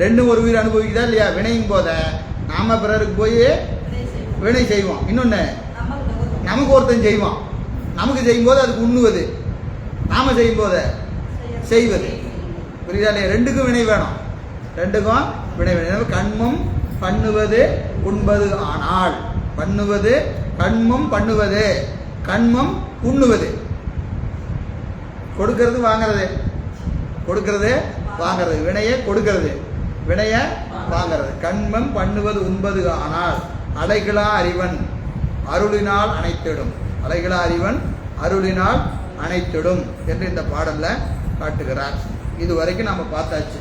ரெண்டும் ஒரு உயிர் அனுபவிக்குதா இல்லையா? வினையும் போத நாம பிறருக்கு போய் வினை செய்வோம். இன்னொன்னு நமக்கு ஒருத்தன் செய்வான். நமக்கு செய்யும் போது அதுக்கு உண்ணுவது, நாம செய்யும் போத செய்வது. புரியுதா இல்லையா? ரெண்டுக்கும் வினை வேணும், ரெண்டுக்கும் வினை வேணும். கண்மம் பண்ணுவது உண்பது ஆனால். பண்ணுவது கண்மம் பண்ணுவது, கண்மம் உண்ணுவது. கொடுக்கிறது வாங்கிறது, கொடுக்கிறது வாங்கிறது. வினையை கொடுக்கிறது, வினைய வாங்கிறது. கண்மம் பண்ணுவது உண்பது ஆனால் அலைகளா அறிவன் அருளினால் அணைத்திடும். அலைகளா அறிவன் அருளினால் அணைத்திடும் என்று இந்த பாடல்ல காட்டுகிறார். இது வரைக்கும் நம்ம பார்த்தாச்சு.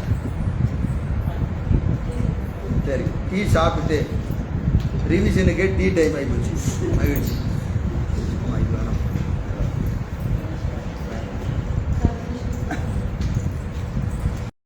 சரி, டீ சாப்பிட்டு ரிவிஷனுக்கே டீ டைம் ஆகிப்போச்சு. மகிழ்ச்சி.